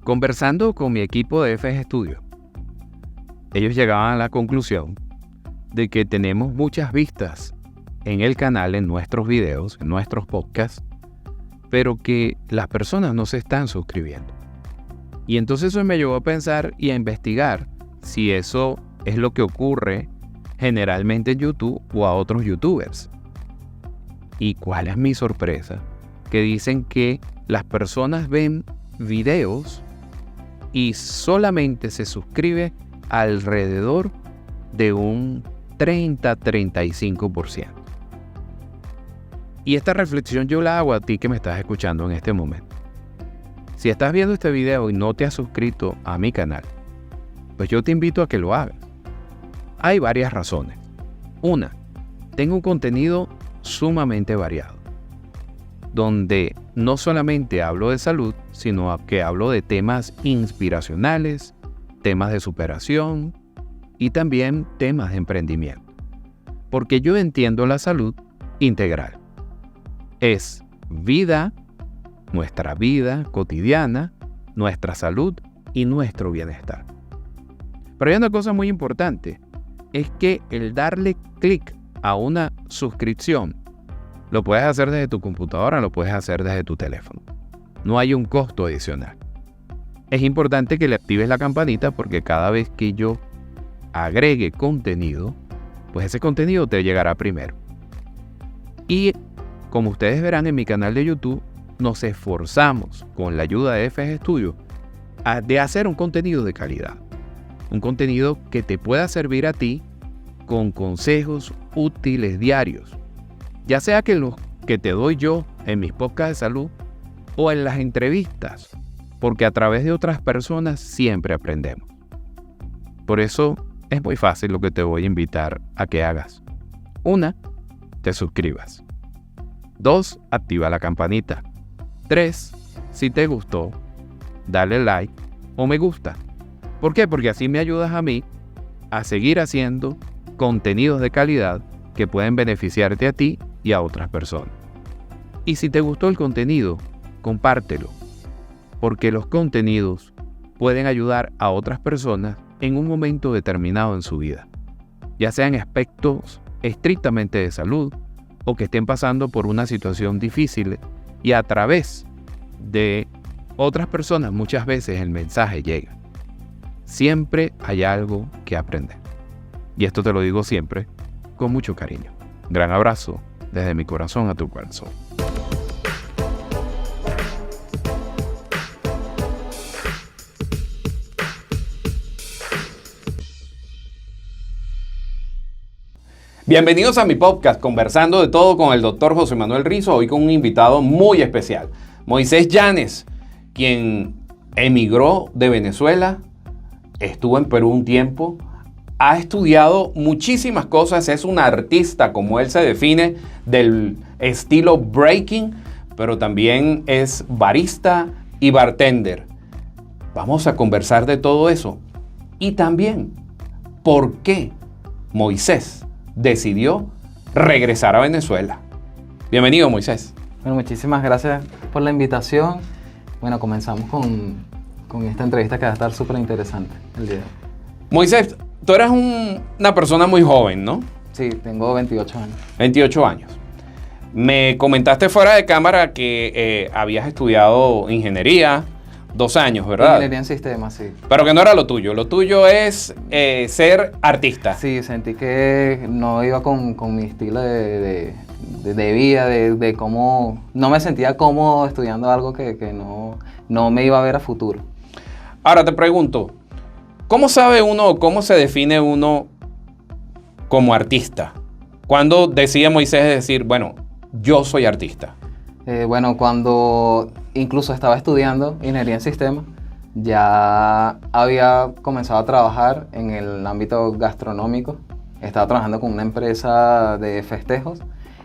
Conversando con mi equipo de FS Studio, ellos llegaban a la conclusión de que tenemos muchas vistas en el canal, en nuestros videos, en nuestros podcasts, pero que las personas no se están suscribiendo. Y entonces eso me llevó a pensar y a investigar si eso es lo que ocurre generalmente en YouTube o a otros YouTubers. ¿Y cuál es mi sorpresa? Que dicen que las personas ven videos y solamente se suscribe alrededor de un 30-35%. Y esta reflexión yo la hago a ti que me estás escuchando en este momento. Si estás viendo este video y no te has suscrito a mi canal, pues yo te invito a que lo hagas. Hay varias razones. Una, tengo un contenido sumamente variado, donde no solamente hablo de salud, sino que hablo de temas inspiracionales, temas de superación y también temas de emprendimiento. Porque yo entiendo la salud integral. Es vida, nuestra vida cotidiana, nuestra salud y nuestro bienestar. Pero hay una cosa muy importante, es que el darle clic a una suscripción lo puedes hacer desde tu computadora, lo puedes hacer desde tu teléfono. No hay un costo adicional. Es importante que le actives la campanita porque cada vez que yo agregue contenido, pues ese contenido te llegará primero. Y como ustedes verán en mi canal de YouTube, nos esforzamos con la ayuda de FS Studio de hacer un contenido de calidad. Un contenido que te pueda servir a ti con consejos útiles diarios. Ya sea que los que te doy yo en mis podcasts de salud o en las entrevistas, porque a través de otras personas siempre aprendemos. Por eso es muy fácil lo que te voy a invitar a que hagas. 1, te suscribas. 2, activa la campanita. 3, si te gustó, dale like o me gusta. ¿Por qué? Porque así me ayudas a mí a seguir haciendo contenidos de calidad que pueden beneficiarte a ti y a otras personas. Y si te gustó el contenido, compártelo, porque los contenidos pueden ayudar a otras personas en un momento determinado en su vida, ya sean aspectos estrictamente de salud o que estén pasando por una situación difícil, y a través de otras personas muchas veces el mensaje llega. Siempre hay algo que aprender. Y esto te lo digo siempre con mucho cariño. Gran abrazo desde mi corazón a tu corazón. Bienvenidos a mi podcast, conversando de todo con el Dr. José Manuel Rizo, hoy con un invitado muy especial, Moisés Llanes, quien emigró de Venezuela, estuvo en Perú un tiempo, ha estudiado muchísimas cosas, es un artista, como él se define, del estilo breaking, pero también es barista y bartender. Vamos a conversar de todo eso y también por qué Moisés decidió regresar a Venezuela. Bienvenido, Moisés. Bueno, muchísimas gracias por la invitación. Bueno, comenzamos con esta entrevista que va a estar súper interesante el día de hoy. Moisés, tú eres una persona muy joven, ¿no? Sí, tengo 28 años. 28 años. Me comentaste fuera de cámara que habías estudiado ingeniería 2 años, ¿verdad? Ingeniería en sistemas, sí. Pero que no era lo tuyo. Lo tuyo es ser artista. Sí, sentí que no iba con mi estilo de vida, de cómo... No me sentía cómodo estudiando algo que no me iba a ver a futuro. Ahora te pregunto, ¿cómo sabe uno, cómo se define uno como artista? ¿Cuándo decide Moisés decir, bueno, yo soy artista? Bueno, cuando incluso estaba estudiando ingeniería en sistemas, ya había comenzado a trabajar en el ámbito gastronómico. Estaba trabajando con una empresa de festejos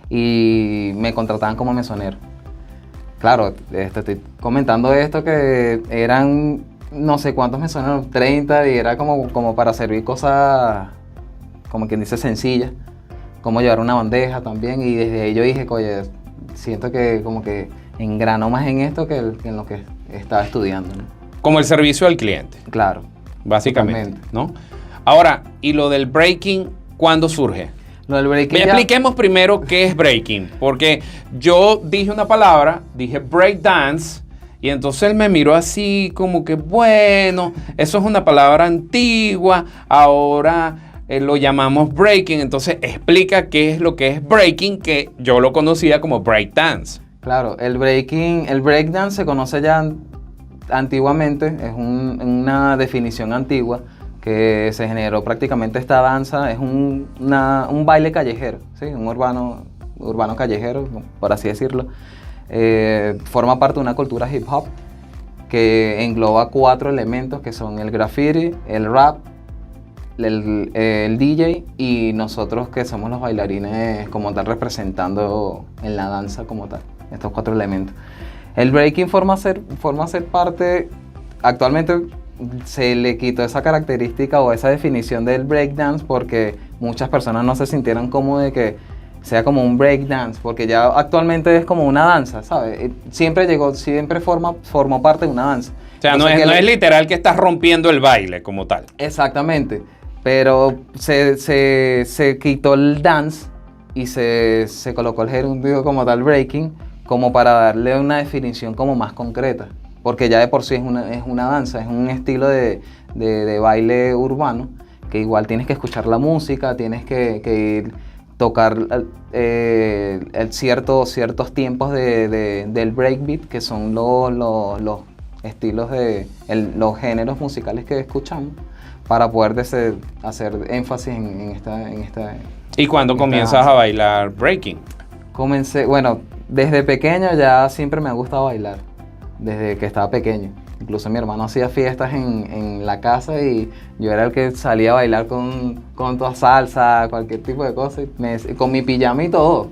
y me contrataban como mesonero. Claro, estoy comentando esto que eran no sé cuántos mesoneros, 30, y era como para servir cosas, como quien dice, sencillas, como llevar una bandeja también, y desde ahí yo dije, oye, siento que como que engranó más en esto que en lo que estaba estudiando, ¿no? Como el servicio al cliente, Claro. básicamente, Totalmente. ¿no? Ahora, ¿y lo del breaking cuándo surge? Lo del breaking ya- Expliquemos primero qué es breaking, porque yo dije una palabra, dije break dance, y entonces él me miró así como que, bueno, eso es una palabra antigua, ahora lo llamamos breaking, entonces explica qué es lo que es breaking, que yo lo conocía como break dance. Claro, el breakdance se conoce ya antiguamente, es una definición antigua que se generó prácticamente esta danza, es un baile callejero, ¿sí? Un urbano callejero, por así decirlo. Forma parte de una cultura hip hop que engloba 4 elementos que son el graffiti, el rap, el DJ y nosotros que somos los bailarines como tal representando en la danza como tal, estos 4 elementos. El breaking forma a ser parte, actualmente se le quitó esa característica o esa definición del breakdance porque muchas personas no se sintieron cómodas de que sea como un breakdance, porque ya actualmente es como una danza, ¿sabes? Siempre formó parte de una danza. O sea, no es literal que estás rompiendo el baile como tal. Exactamente, pero se quitó el dance y se colocó el gerundio como tal breaking, como para darle una definición como más concreta, porque ya de por sí es una danza, es un estilo de baile urbano, que igual tienes que escuchar la música, tienes que ir tocar ciertos tiempos del breakbeat, que son los estilos los géneros musicales que escuchamos, para poder hacer énfasis en esta. ¿Y cuándo comienzas a bailar breaking? Bueno, desde pequeño ya siempre me ha gustado bailar, desde que estaba pequeño. Incluso mi hermano hacía fiestas en la casa y yo era el que salía a bailar con toda salsa, cualquier tipo de cosa, con mi pijama y todo,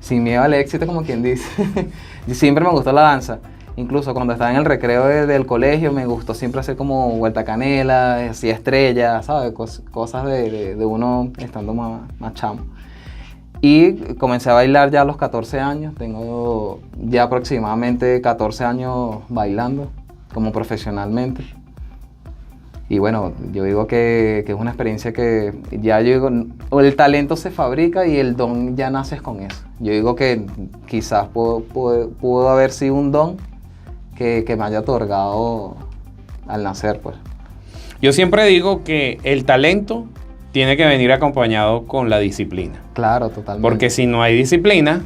sin miedo al éxito, como quien dice. Y siempre me gustó la danza. Incluso cuando estaba en el recreo del colegio me gustó siempre hacer como vuelta canela, hacía estrellas, ¿sabes? Cosas de uno estando más chamo. Y comencé a bailar ya a los 14 años, tengo ya aproximadamente 14 años bailando como profesionalmente. Y bueno, yo digo que es una experiencia que ya yo digo, el talento se fabrica y el don ya naces con eso. Yo digo que quizás pudo haber sido un don que me haya otorgado al nacer, pues. Yo siempre digo que el talento tiene que venir acompañado con la disciplina. Claro, totalmente. Porque si no hay disciplina,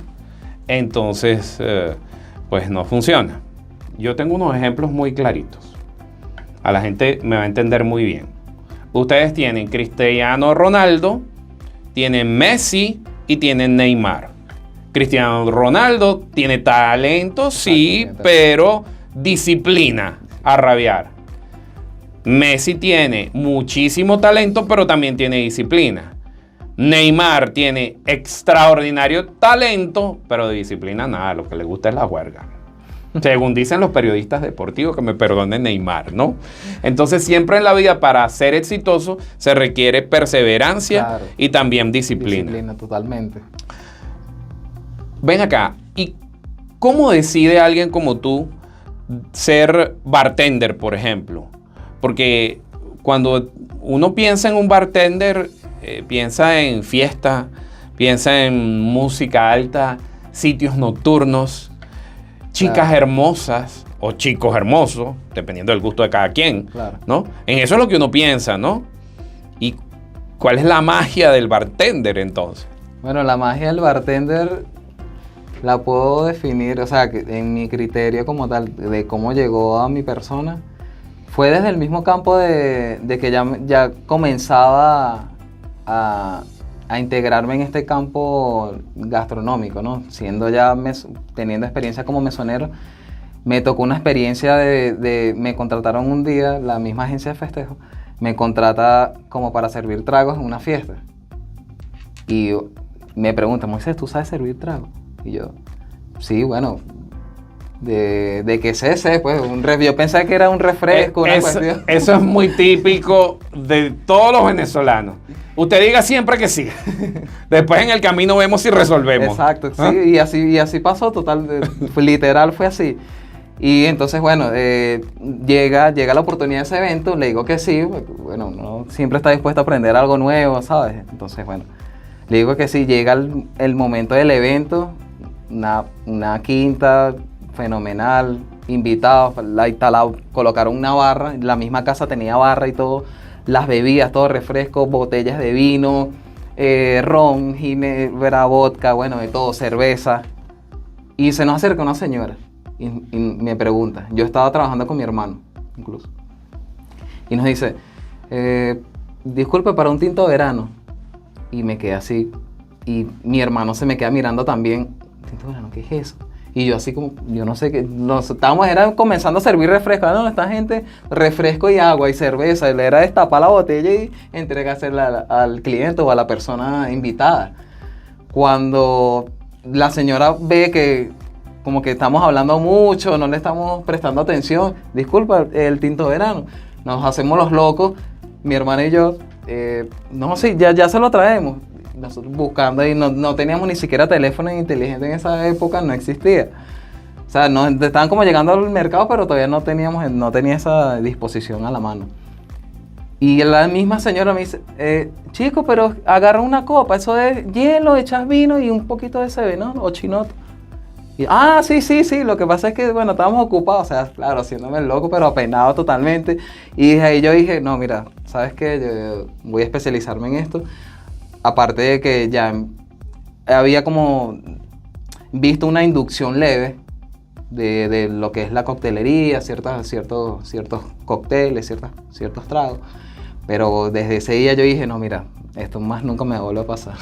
entonces pues no funciona. Yo tengo unos ejemplos muy claritos. A la gente me va a entender muy bien. Ustedes tienen Cristiano Ronaldo, tienen Messi y tienen Neymar. Cristiano Ronaldo tiene talento, sí, pero disciplina a rabiar. Messi tiene muchísimo talento, pero también tiene disciplina. Neymar tiene extraordinario talento, pero de disciplina nada, lo que le gusta es la juerga. Según dicen los periodistas deportivos, que me perdone Neymar, ¿no? Entonces siempre en la vida para ser exitoso se requiere perseverancia, claro, y también disciplina. Disciplina, totalmente. Ven acá, ¿y cómo decide alguien como tú ser bartender, por ejemplo? Porque cuando uno piensa en un bartender, piensa en fiesta, piensa en música alta, sitios nocturnos, chicas, claro, hermosas o chicos hermosos, dependiendo del gusto de cada quien, claro, ¿no? En eso es lo que uno piensa, ¿no? ¿Y cuál es la magia del bartender entonces? Bueno, la magia del bartender la puedo definir, o sea, en mi criterio como tal, de cómo llegó a mi persona, fue desde el mismo campo de que ya comenzaba a integrarme en este campo gastronómico, ¿no? Teniendo experiencia como mesonero, me tocó una experiencia me contrataron un día, la misma agencia de festejo, me contrata como para servir tragos en una fiesta. Y me pregunta, Moisés, ¿tú sabes servir tragos? Y yo, sí, bueno, de qué sé, pues, yo pensaba que era un refresco, una cuestión. Eso es muy típico de todos los venezolanos. Usted diga siempre que sí. Después en el camino vemos si resolvemos. Exacto, ¿Ah? Sí, y así pasó, literal fue así. Y entonces, bueno, llega la oportunidad de ese evento, le digo que sí, bueno, uno siempre está dispuesto a aprender algo nuevo, ¿sabes? Entonces, bueno, le digo que sí, llega el momento del evento, una quinta fenomenal, invitados, la instalado, colocaron una barra, la misma casa tenía barra y todo, las bebidas, todo refresco, botellas de vino, ron, ginebra, vodka, bueno, de todo, cerveza. Y se nos acerca una señora y me pregunta, yo estaba trabajando con mi hermano, incluso, y nos dice, disculpe, para un tinto verano. Y me quedé así, y mi hermano se me queda mirando también, tinto verano, ¿qué es eso? Y yo así como, yo no sé qué, era comenzando a servir refresco, ¿no? Esta gente, refresco y agua y cerveza, él era destapar la botella y entregársela al cliente o a la persona invitada. Cuando la señora ve que como que estamos hablando mucho, no le estamos prestando atención, disculpa, el tinto verano, nos hacemos los locos, mi hermana y yo, no, sí, ya se lo traemos. Nosotros buscando y no teníamos ni siquiera teléfono inteligente en esa época, no existía. O sea, estaban como llegando al mercado, pero todavía no tenía esa disposición a la mano. Y la misma señora me dice, chico, pero agarra una copa, eso es hielo, echas vino y un poquito de CB, ¿no? O chinoto. Y, sí, lo que pasa es que, bueno, estábamos ocupados, o sea, claro, haciéndome el loco, pero apenado totalmente. Y ahí yo dije, no, mira, ¿sabes qué? Yo voy a especializarme en esto. Aparte de que ya había como visto una inducción leve de lo que es la coctelería, ciertos cócteles, ciertos tragos. Pero desde ese día yo dije, no, mira, esto más nunca me vuelve a pasar.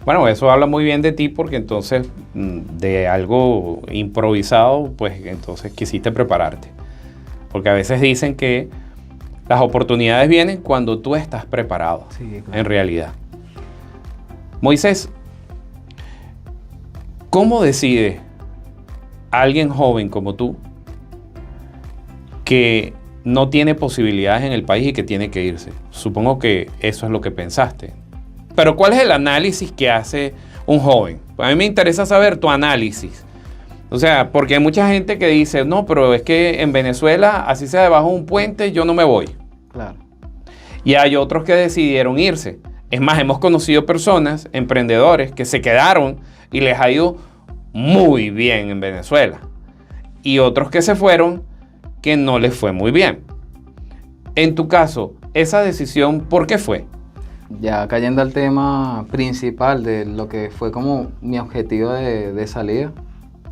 Bueno, eso habla muy bien de ti porque entonces de algo improvisado, pues entonces quisiste prepararte. Porque a veces dicen que las oportunidades vienen cuando tú estás preparado, sí, claro. En realidad. Moisés, ¿cómo decide alguien joven como tú que no tiene posibilidades en el país y que tiene que irse? Supongo que eso es lo que pensaste. Pero ¿cuál es el análisis que hace un joven? A mí me interesa saber tu análisis. O sea, porque hay mucha gente que dice, no, pero es que en Venezuela, así sea debajo de un puente, yo no me voy. Claro. Y hay otros que decidieron irse. Es más, hemos conocido personas, emprendedores, que se quedaron y les ha ido muy bien en Venezuela. Y otros que se fueron que no les fue muy bien. En tu caso, esa decisión, ¿por qué fue? Ya cayendo al tema principal de lo que fue como mi objetivo de salida,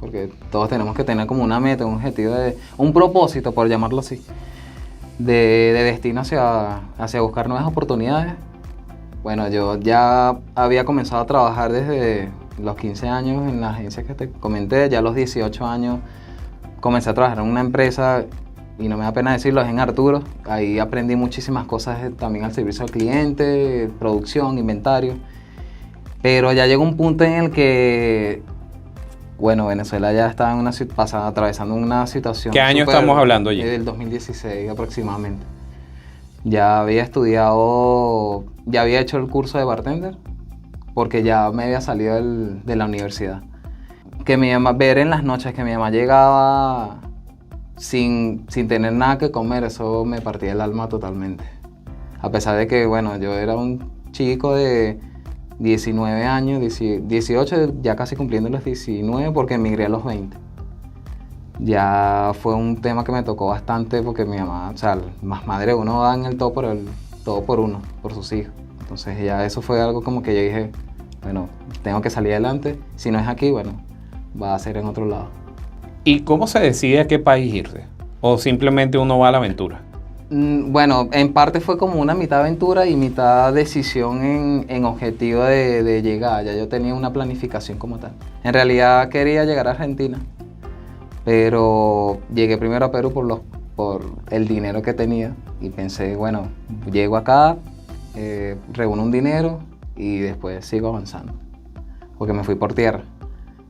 porque todos tenemos que tener como una meta, un objetivo, un propósito, por llamarlo así, de destino hacia buscar nuevas oportunidades. Bueno, yo ya había comenzado a trabajar desde los 15 años en la agencia que te comenté. Ya a los 18 años comencé a trabajar en una empresa, y no me da pena decirlo, es en Arturo. Ahí aprendí muchísimas cosas también al servicio al cliente, producción, inventario. Pero ya llegó un punto en el que, bueno, Venezuela ya estaba atravesando una situación. ¿Qué año estamos hablando allí? Del 2016 aproximadamente. Ya había estudiado, ya había hecho el curso de bartender, porque ya me había salido de la universidad. Que ver en las noches que mi mamá llegaba sin tener nada que comer, eso me partía el alma totalmente. A pesar de que, bueno, yo era un chico de 19 años, 18, ya casi cumpliendo los 19, porque emigré a los 20. Ya fue un tema que me tocó bastante porque mi mamá, o sea, más madre uno da en el todo por uno, por sus hijos. Entonces ya eso fue algo como que yo dije, bueno, tengo que salir adelante. Si no es aquí, bueno, va a ser en otro lado. ¿Y cómo se decide a qué país irse? ¿O simplemente uno va a la aventura? Bueno, en parte fue como una mitad aventura y mitad decisión en objetivo de llegar. Ya yo tenía una planificación como tal. En realidad quería llegar a Argentina, pero llegué primero a Perú por el dinero que tenía y pensé, bueno, llego acá, reúno un dinero y después sigo avanzando, porque me fui por tierra.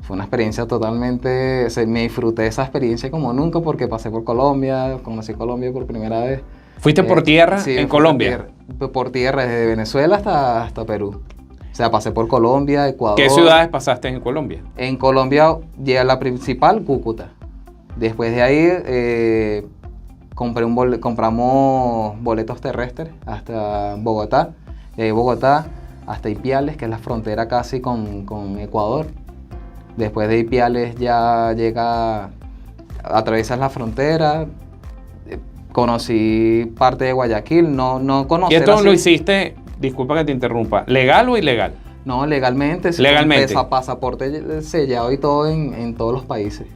Fue una experiencia totalmente, me disfruté esa experiencia como nunca porque pasé por Colombia, conocí Colombia por primera vez. ¿Fuiste por tierra sí, en Colombia? Por tierra, desde Venezuela hasta Perú. O sea, pasé por Colombia, Ecuador. ¿Qué ciudades pasaste en Colombia? En Colombia, llegué a la principal, Cúcuta. Después de ahí compramos boletos terrestres hasta Bogotá. De ahí Bogotá hasta Ipiales, que es la frontera casi con Ecuador. Después de Ipiales ya atraviesas la frontera. Conocí parte de Guayaquil, no conocí. ¿Y esto lo hiciste, disculpa que te interrumpa, legal o ilegal? No, legalmente. Legalmente. Pasaporte sellado y todo en todos los países.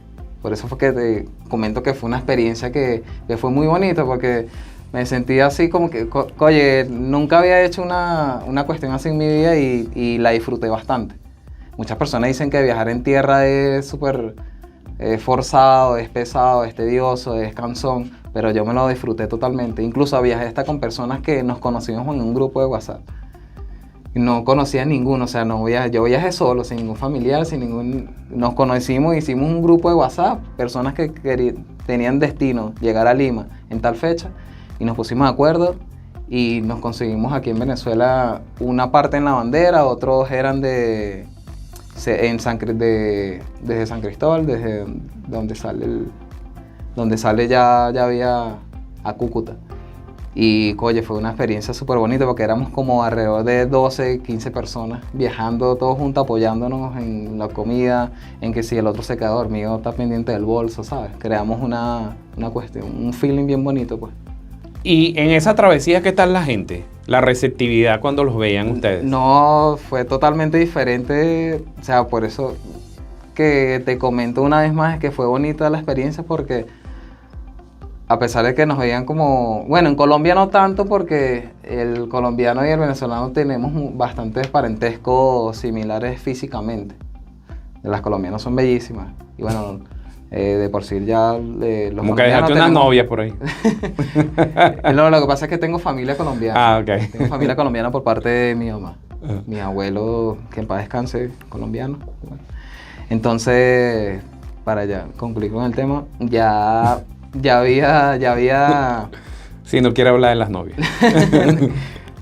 Por eso fue que te comento que fue una experiencia que fue muy bonita, porque me sentí así como que, oye, nunca había hecho una cuestión así en mi vida y la disfruté bastante. Muchas personas dicen que viajar en tierra es súper forzado, es pesado, es tedioso, es cansón, pero yo me lo disfruté totalmente. Incluso viajé hasta con personas que nos conocimos en un grupo de WhatsApp. No conocía a ninguno, o sea, yo viajé solo, sin ningún familiar, nos conocimos, hicimos un grupo de WhatsApp, personas que tenían destino llegar a Lima en tal fecha, y nos pusimos de acuerdo y nos conseguimos aquí en Venezuela una parte en La Bandera, otros eran desde San Cristóbal, desde donde sale ya había a Cúcuta. Y, oye, fue una experiencia súper bonita porque éramos como alrededor de 12, 15 personas viajando todos juntos, apoyándonos en la comida, en que si el otro se queda dormido está pendiente del bolso, ¿sabes? Creamos una cuestión, un feeling bien bonito, pues. Y en esa travesía, ¿qué tal la gente? La receptividad cuando los veían ustedes. No, fue totalmente diferente, o sea, por eso que te comento una vez más que fue bonita la experiencia porque a pesar de que nos veían como, bueno, en Colombia no tanto porque el colombiano y el venezolano tenemos bastantes parentescos similares físicamente. Las colombianas son bellísimas y bueno, de por sí ya los como que dejaste una novia por ahí. No, lo que pasa es que tengo familia colombiana. Ah, ok. Tengo familia colombiana por parte de mi mamá. Mi abuelo, que en paz descanse, colombiano. Entonces, para ya concluir con el tema, ya había... Si no quiere hablar de las novias.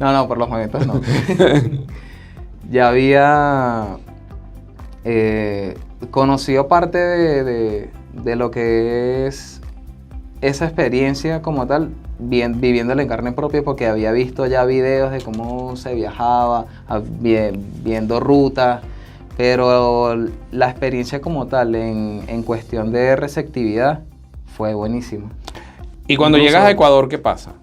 No, por los momentos no. Ya había conocido parte de lo que es esa experiencia como tal, viviéndola en carne propia, porque había visto ya videos de cómo se viajaba, viendo rutas, pero la experiencia como tal en cuestión de receptividad fue buenísima. Y cuando llegas a Ecuador, ¿qué pasa?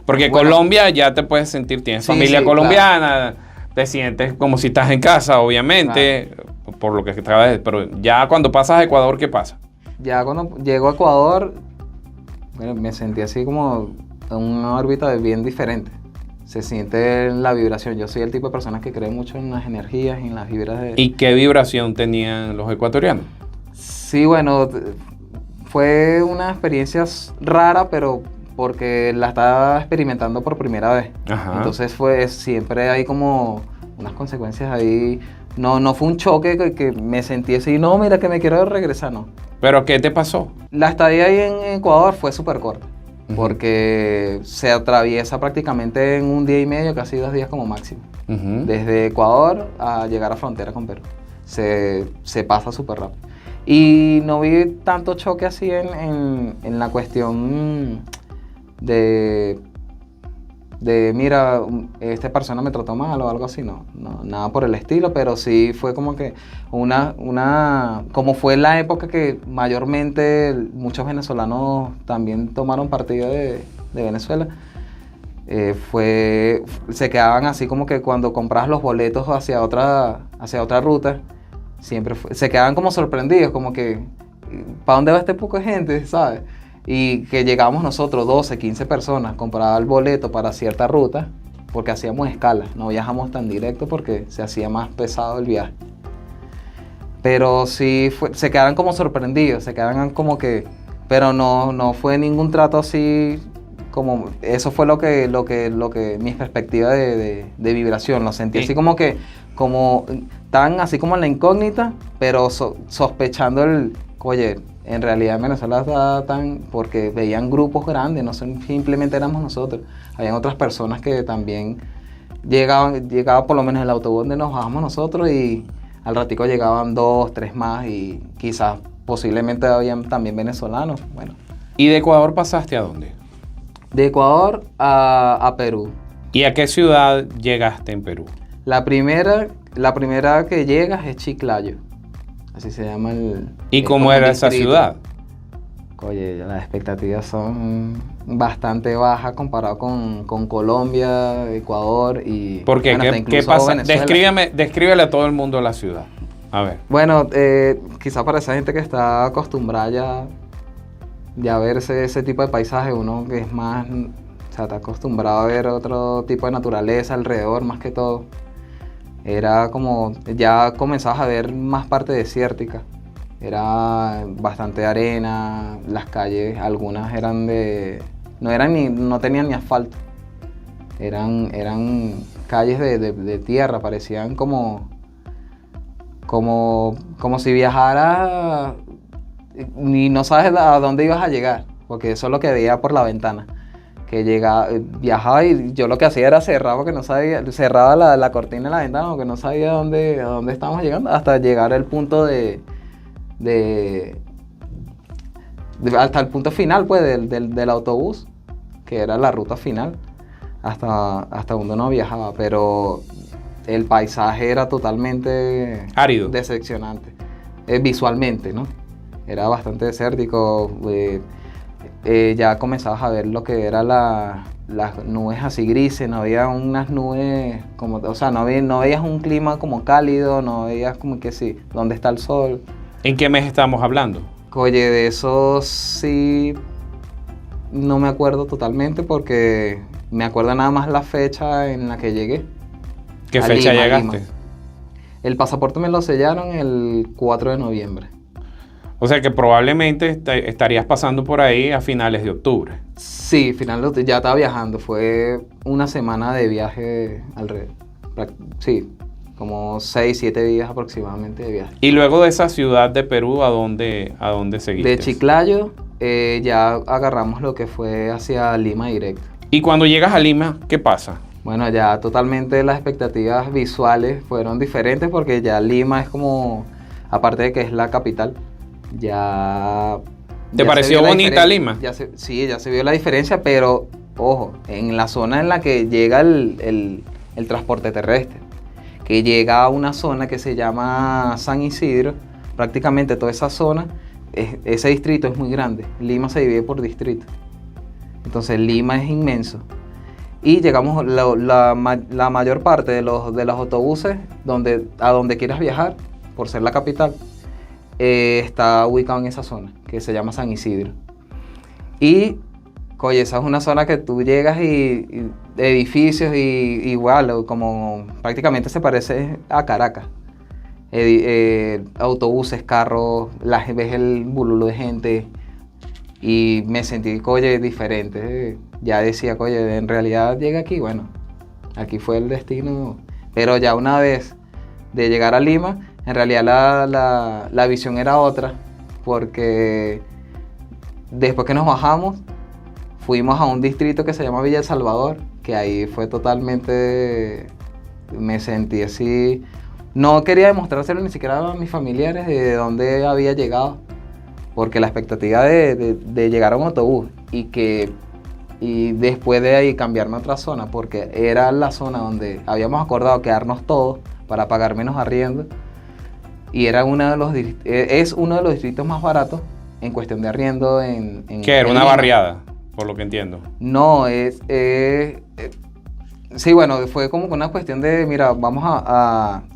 Porque bueno, Colombia ya te puedes sentir, tienes familia colombiana, claro. Te sientes como si estás en casa, obviamente, claro. Por lo que acabas de decir, pero ya cuando pasas a Ecuador, ¿qué pasa? Ya cuando llego a Ecuador, bueno, me sentí así como en una órbita bien diferente. Se siente la vibración. Yo soy el tipo de persona que cree mucho en las energías, en las vibras de... ¿Y qué vibración tenían los ecuatorianos? Sí, bueno, fue una experiencia rara, pero porque la estaba experimentando por primera vez. Ajá. Entonces siempre hay como unas consecuencias ahí. No fue un choque que me sentí así, no, mira que me quiero regresar, no. ¿Pero qué te pasó? La estadía ahí en Ecuador fue súper corta, porque se atraviesa prácticamente en un día y medio, casi 2 días como máximo. Desde Ecuador a llegar a frontera con Perú. Se pasa súper rápido. Y no vi tanto choque así en la cuestión de mira, esta persona me trató mal o algo así, no, nada por el estilo, pero sí fue como que como fue la época que mayormente muchos venezolanos también tomaron partido de Venezuela, se quedaban así como que cuando compras los boletos hacia otra ruta, siempre se quedaban como sorprendidos, como que, ¿para dónde va este poco de gente, sabes? Y que llegábamos nosotros, 12, 15 personas, compraba el boleto para cierta ruta, porque hacíamos escala, no viajamos tan directo porque se hacía más pesado el viaje. Pero sí, se quedaban como sorprendidos, se quedaban como que... Pero no fue ningún trato así, como... Eso fue lo que mi perspectiva de vibración, lo sentí así como tan así como en la incógnita, pero sospechando oye, en realidad en Venezuela está porque veían grupos grandes, no simplemente éramos nosotros. Habían otras personas que también llegaba por lo menos el autobús donde nos bajamos nosotros y al ratico llegaban 2, 3 más y quizás posiblemente habían también venezolanos. Bueno, ¿Y de Ecuador pasaste a dónde? de Ecuador a Perú. ¿Y a qué ciudad llegaste en Perú? La primera que llegas es Chiclayo. Así se llama el... ¿Y es cómo como era un esa distrito. ciudad? Oye, las expectativas son bastante bajas comparado con Colombia, Ecuador y... ¿Por qué? bueno, hasta ¿Qué incluso pasa? Venezuela. Descríbele a todo el mundo la ciudad. A ver. Bueno, quizá para esa gente que está acostumbrada ya a ver ese tipo de paisaje, uno que es más, o sea, está acostumbrado a ver otro tipo de naturaleza alrededor más que todo. Era como, ya comenzabas a ver más parte desértica. Era bastante arena, las calles, algunas eran no tenían ni asfalto. Eran calles de tierra, parecían como si viajaras y no sabes a dónde ibas a llegar, porque eso es lo que veía por la ventana. Que viajaba y yo lo que hacía era cerrar porque no sabía, cerraba la cortina de la ventana porque no sabía a dónde estábamos llegando, hasta llegar al punto hasta el punto final pues del autobús, que era la ruta final, hasta donde uno viajaba, pero el paisaje era totalmente Árido. decepcionante, visualmente, ¿no? Era bastante desértico, ya comenzabas a ver lo que eran las nubes así grises, no había unas nubes como, o sea, no veías un clima como cálido, no veías como que sí, ¿dónde está el sol? ¿En qué mes estamos hablando? Oye, de eso sí no me acuerdo totalmente porque me acuerdo nada más la fecha en la que llegué. ¿Qué A fecha Lima, llegaste? Lima. El pasaporte me lo sellaron el 4 de noviembre. O sea que probablemente estarías pasando por ahí a finales de octubre. Sí, ya estaba viajando. Fue una semana de viaje alrededor. Sí, como 6, 7 días aproximadamente de viaje. Y luego de esa ciudad de Perú, ¿a dónde seguiste? De Chiclayo ya agarramos lo que fue hacia Lima directo. Y cuando llegas a Lima, ¿qué pasa? Bueno, ya totalmente las expectativas visuales fueron diferentes porque ya Lima es como, aparte de que es la capital, ya... ¿Te ya pareció se vio la bonita diferencia. Lima? Sí, ya se vio la diferencia, pero ojo, en la zona en la que llega el transporte terrestre, que llega a una zona que se llama San Isidro, prácticamente toda esa zona, ese distrito es muy grande. Lima se divide por distrito. Entonces Lima es inmenso. Y llegamos, la mayor parte de los autobuses a donde quieras viajar, por ser la capital, está ubicado en esa zona, que se llama San Isidro. Y, oye, esa es una zona que tú llegas y edificios y igual, como prácticamente se parece a Caracas. Autobuses, carros, ves el bululo de gente y me sentí, oye, diferente. Ya decía, oye, en realidad llegué aquí, bueno, aquí fue el destino. Pero ya una vez de llegar a Lima, en realidad la visión era otra, porque después que nos bajamos, fuimos a un distrito que se llama Villa El Salvador, que ahí fue totalmente, me sentí así, no quería demostrárselo ni siquiera a mis familiares de dónde había llegado, porque la expectativa de llegar a un autobús y después de ahí cambiarme a otra zona, porque era la zona donde habíamos acordado quedarnos todos para pagar menos arriendo, y era es uno de los distritos más baratos en cuestión de arriendo en ¿Qué era? en Una Lima. barriada, por lo que entiendo. No, sí, bueno, fue como una cuestión de, mira,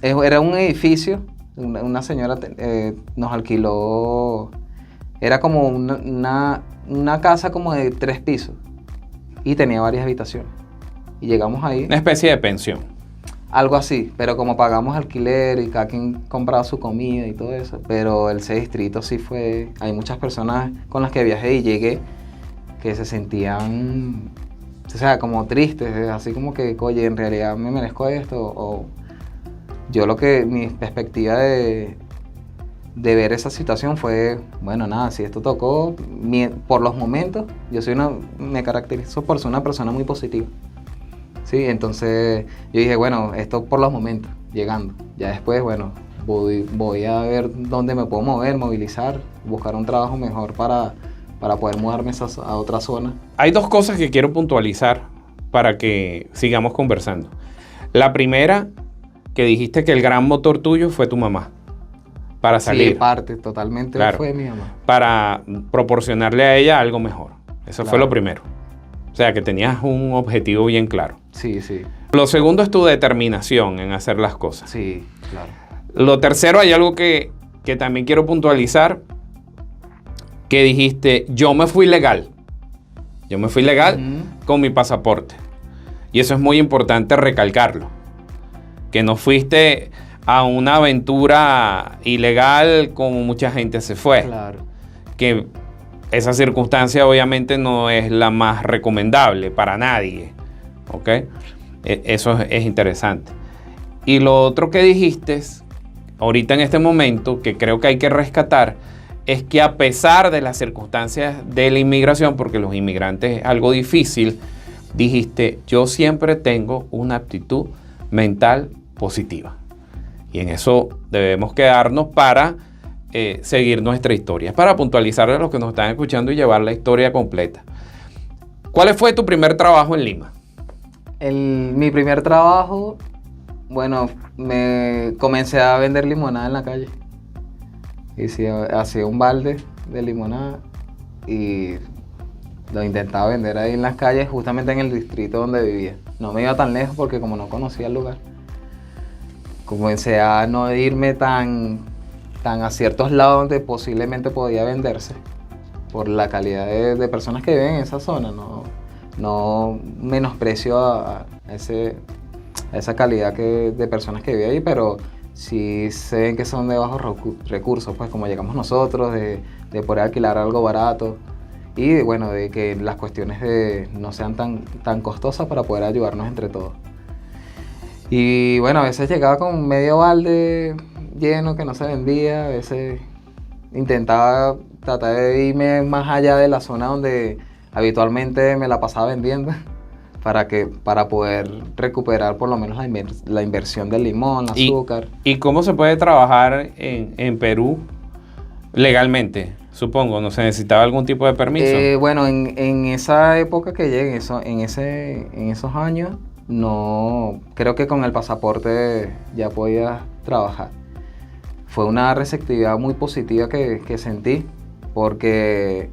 era un edificio, una señora nos alquiló, era como una casa como de 3 pisos y tenía varias habitaciones. Y llegamos ahí, Una especie de pensión. algo así, pero como pagamos alquiler y cada quien compraba su comida y todo eso, pero ese distrito sí hay muchas personas con las que viajé y llegué que se sentían, o sea, como tristes, así como que, oye, en realidad me merezco esto, o mi perspectiva de ver esa situación fue, bueno, nada, si esto tocó, por los momentos, me caracterizo por ser una persona muy positiva. Sí, entonces yo dije, bueno, esto por los momentos, llegando. Ya después, bueno, voy a ver dónde me puedo mover, movilizar, buscar un trabajo mejor para poder mudarme a otra zona. Hay dos cosas que quiero puntualizar para que sigamos conversando. La primera, que dijiste que el gran motor tuyo fue tu mamá para salir. Sí, parte, totalmente Claro. fue mi mamá. Para proporcionarle a ella algo mejor. Eso fue Claro. lo primero. O sea, que tenías un objetivo bien claro. Sí, sí, Lo segundo es tu determinación en hacer las cosas. sí, claro. Lo tercero, hay algo que también quiero puntualizar, que dijiste, yo me fui legal. Yo me fui legal Ujú. con mi pasaporte. Y eso es muy importante recalcarlo. Que no fuiste a una aventura ilegal como mucha gente se fue. Claro. Que esa circunstancia obviamente no es la más recomendable para nadie. ¿Ok? Eso es interesante. Y lo otro que dijiste, ahorita en este momento, que creo que hay que rescatar, es que a pesar de las circunstancias de la inmigración, porque los inmigrantes es algo difícil, dijiste, yo siempre tengo una actitud mental positiva. Y en eso debemos quedarnos para seguir nuestra historia. Para puntualizar a los que nos están escuchando y llevar la historia completa. ¿Cuál fue tu primer trabajo en Lima? Mi primer trabajo, bueno, me comencé a vender limonada en la calle. Hacía un balde de limonada y lo intentaba vender ahí en las calles, justamente en el distrito donde vivía. No me iba tan lejos porque como no conocía el lugar, comencé a no irme tan a ciertos lados donde posiblemente podía venderse por la calidad de personas que viven en esa zona. No menosprecio a esa calidad de personas que viven ahí, pero sí se ven que son de bajos recursos, pues como llegamos nosotros, de poder alquilar algo barato y bueno, de que las cuestiones no sean tan costosas para poder ayudarnos entre todos. Y bueno, a veces llegaba con medio balde lleno que no se vendía, a veces intentaba tratar de irme más allá de la zona donde habitualmente me la pasaba vendiendo para poder recuperar por lo menos la inversión del limón, el azúcar. ¿Y cómo se puede trabajar en Perú legalmente? Supongo, ¿no se necesitaba algún tipo de permiso? Bueno, en esa época que llegué, en esos años, no, creo que con el pasaporte ya podía trabajar. Fue una receptividad muy positiva que sentí, porque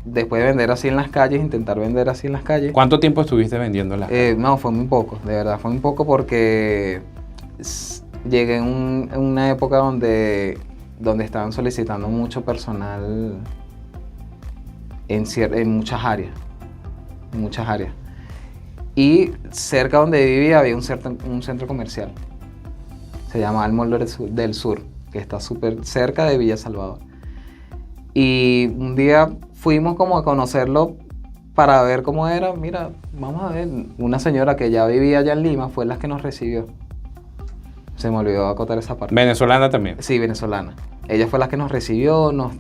después de vender así en las calles, intentar vender así en las calles. ¿Cuánto tiempo estuviste vendiendo en las calles? No, fue muy poco, de verdad, fue muy poco porque llegué en una época donde estaban solicitando mucho personal en muchas áreas. Y cerca donde vivía había un centro comercial. Se llamaba el Mall del Sur, que está súper cerca de Villa Salvador. Y un día fuimos como a conocerlo para ver cómo era. Mira, vamos a ver. Una señora que ya vivía allá en Lima fue la que nos recibió. Se me olvidó acotar esa parte. ¿Venezolana también? Sí, venezolana. Ella fue la que nos recibió, nos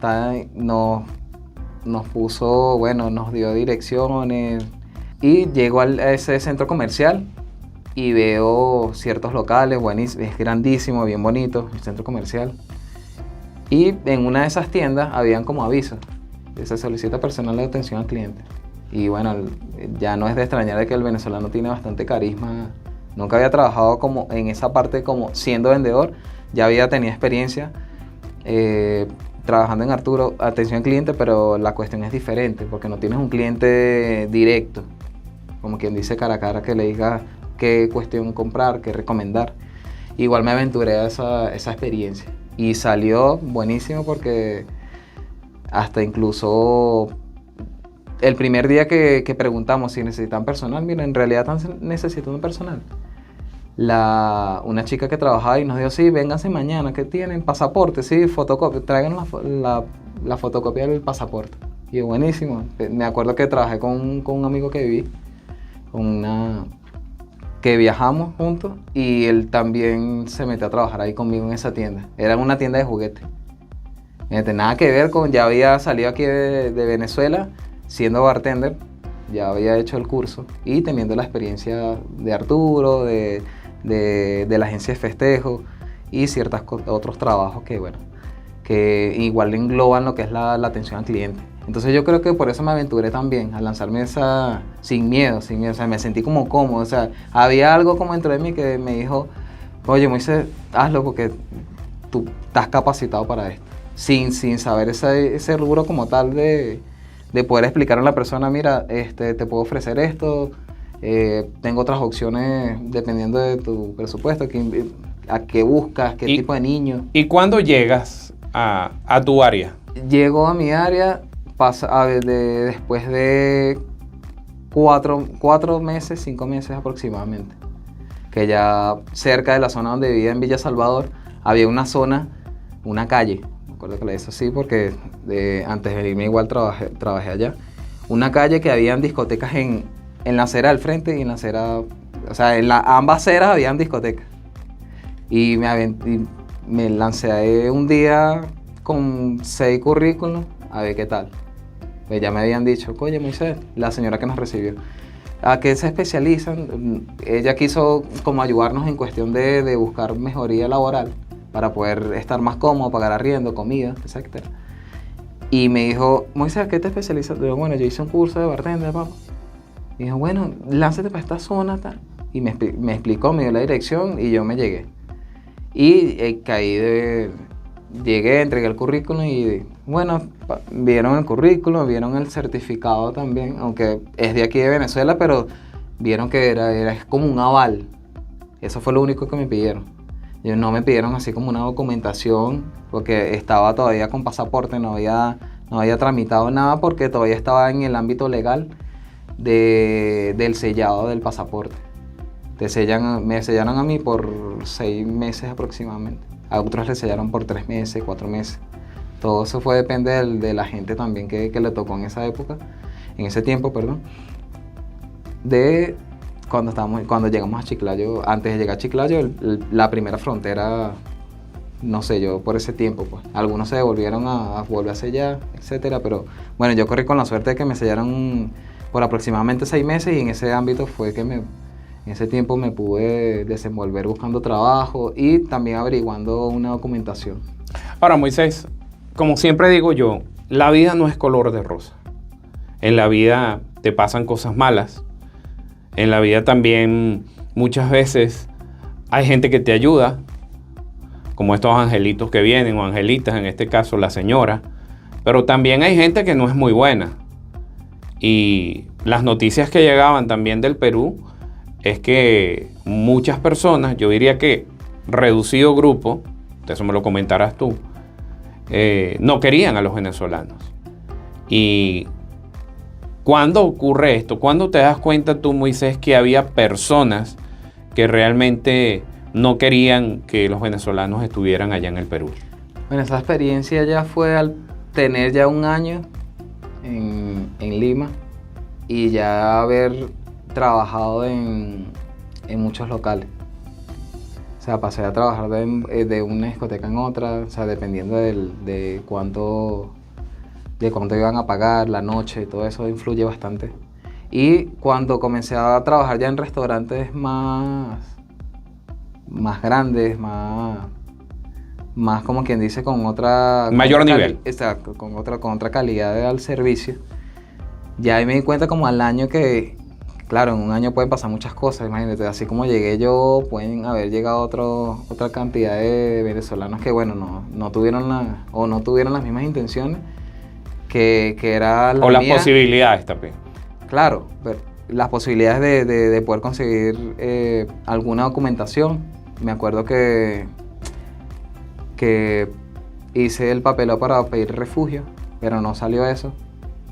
puso, bueno, nos dio direcciones. Y llego a ese centro comercial y veo ciertos locales, buenísimo, es grandísimo, bien bonito el centro comercial. Y en una de esas tiendas habían como avisos, se solicita personal de atención al cliente. Y bueno, ya no es de extrañar de que el venezolano tiene bastante carisma. Nunca había trabajado como en esa parte como siendo vendedor, ya había tenido experiencia trabajando en Arturo, atención al cliente, pero la cuestión es diferente porque no tienes un cliente directo, como quien dice cara a cara, que le diga qué cuestión comprar, qué recomendar. Igual me aventuré a esa experiencia y salió buenísimo porque hasta incluso el primer día que preguntamos si necesitan personal, mira, en realidad están necesitando personal. Una chica que trabajaba ahí nos dijo, sí, vénganse mañana, ¿qué tienen? Pasaporte, sí, fotocopia, traigan la fotocopia del pasaporte. Y buenísimo, me acuerdo que trabajé con un amigo que viví, que viajamos juntos y él también se metió a trabajar ahí conmigo en esa tienda. Era una tienda de juguetes. Nada que ver con, ya había salido aquí de Venezuela siendo bartender, ya había hecho el curso y teniendo la experiencia de Arturo, de la agencia de festejo y otros trabajos que, bueno, que igual engloban lo que es la atención al cliente. Entonces yo creo que por eso me aventuré también a lanzarme sin miedo, o sea, me sentí como cómodo, o sea, había algo como dentro de mí que me dijo, oye, Moisés, hazlo porque tú estás capacitado para esto, sin saber ese rubro como tal de poder explicar a la persona, mira, te puedo ofrecer esto, tengo otras opciones dependiendo de tu presupuesto, a qué buscas, qué tipo de niño. ¿Y cuándo llegas a tu área? Llego a mi área después de 4 meses, 5 meses aproximadamente, que ya cerca de la zona donde vivía en Villa Salvador, había una zona, una calle, me acuerdo que le hice así porque antes de irme igual trabajé allá, una calle que habían discotecas en la acera del frente y en la acera, o sea, en ambas aceras habían discotecas. Y me lancé un día con 6 currículums a ver qué tal. Pues ya me habían dicho, oye Moisés, la señora que nos recibió, ¿a qué se especializan? Ella quiso como ayudarnos en cuestión de buscar mejoría laboral para poder estar más cómodo, pagar arriendo, comida, etc. Y me dijo, Moisés, ¿a qué te especializas? Digo, bueno, yo hice un curso de bartender, papá. Y dijo, bueno, lánzate para esta zona, tal. Y me explicó, me dio la dirección y yo me llegué. Y llegué, entregué el currículum y bueno, vieron el currículum, vieron el certificado también, aunque es de aquí de Venezuela, pero vieron que era como un aval. Eso fue lo único que me pidieron. Ellos no me pidieron así como una documentación, porque estaba todavía con pasaporte, no había tramitado nada porque todavía estaba en el ámbito legal del sellado del pasaporte. Me sellaron a mí por 6 meses aproximadamente. A otros le sellaron por 3 meses, 4 meses. Todo eso depende de la gente también que le tocó en ese tiempo, de cuando llegamos a Chiclayo. Antes de llegar a Chiclayo, la primera frontera, no sé, yo por ese tiempo, pues. Algunos se devolvieron a volver a sellar, etcétera, pero bueno, yo corrí con la suerte de que me sellaron por aproximadamente 6 meses y en ese ámbito fue que en ese tiempo me pude desenvolver buscando trabajo y también averiguando una documentación. Ahora, Moisés, como siempre digo yo, la vida no es color de rosa. En la vida te pasan cosas malas. En la vida también muchas veces hay gente que te ayuda, como estos angelitos que vienen, o angelitas, en este caso la señora. Pero también hay gente que no es muy buena. Y las noticias que llegaban también del Perú es que muchas personas, yo diría que reducido grupo, de eso me lo comentarás tú, no querían a los venezolanos. Y ¿cuándo ocurre esto? ¿Cuándo te das cuenta tú, Moisés, que había personas que realmente no querían que los venezolanos estuvieran allá en el Perú? Bueno, esa experiencia ya fue al tener ya un año en Lima y ya haber trabajado en muchos locales. O sea, pasé a trabajar de una discoteca en otra, o sea, dependiendo de cuánto iban a pagar, la noche, todo eso influye bastante. Y cuando comencé a trabajar ya en restaurantes más grandes, más como quien dice, con otra... Mayor nivel. Exacto, con otra calidad al servicio. Ya ahí me di cuenta como al año que, claro, en un año pueden pasar muchas cosas, imagínate, así como llegué yo, pueden haber llegado otra cantidad de venezolanos que, bueno, no tuvieron las mismas intenciones que era la o las mía. Posibilidades también. Claro, pero las posibilidades de poder conseguir alguna documentación. Me acuerdo que hice el papeleo para pedir refugio, pero no salió eso.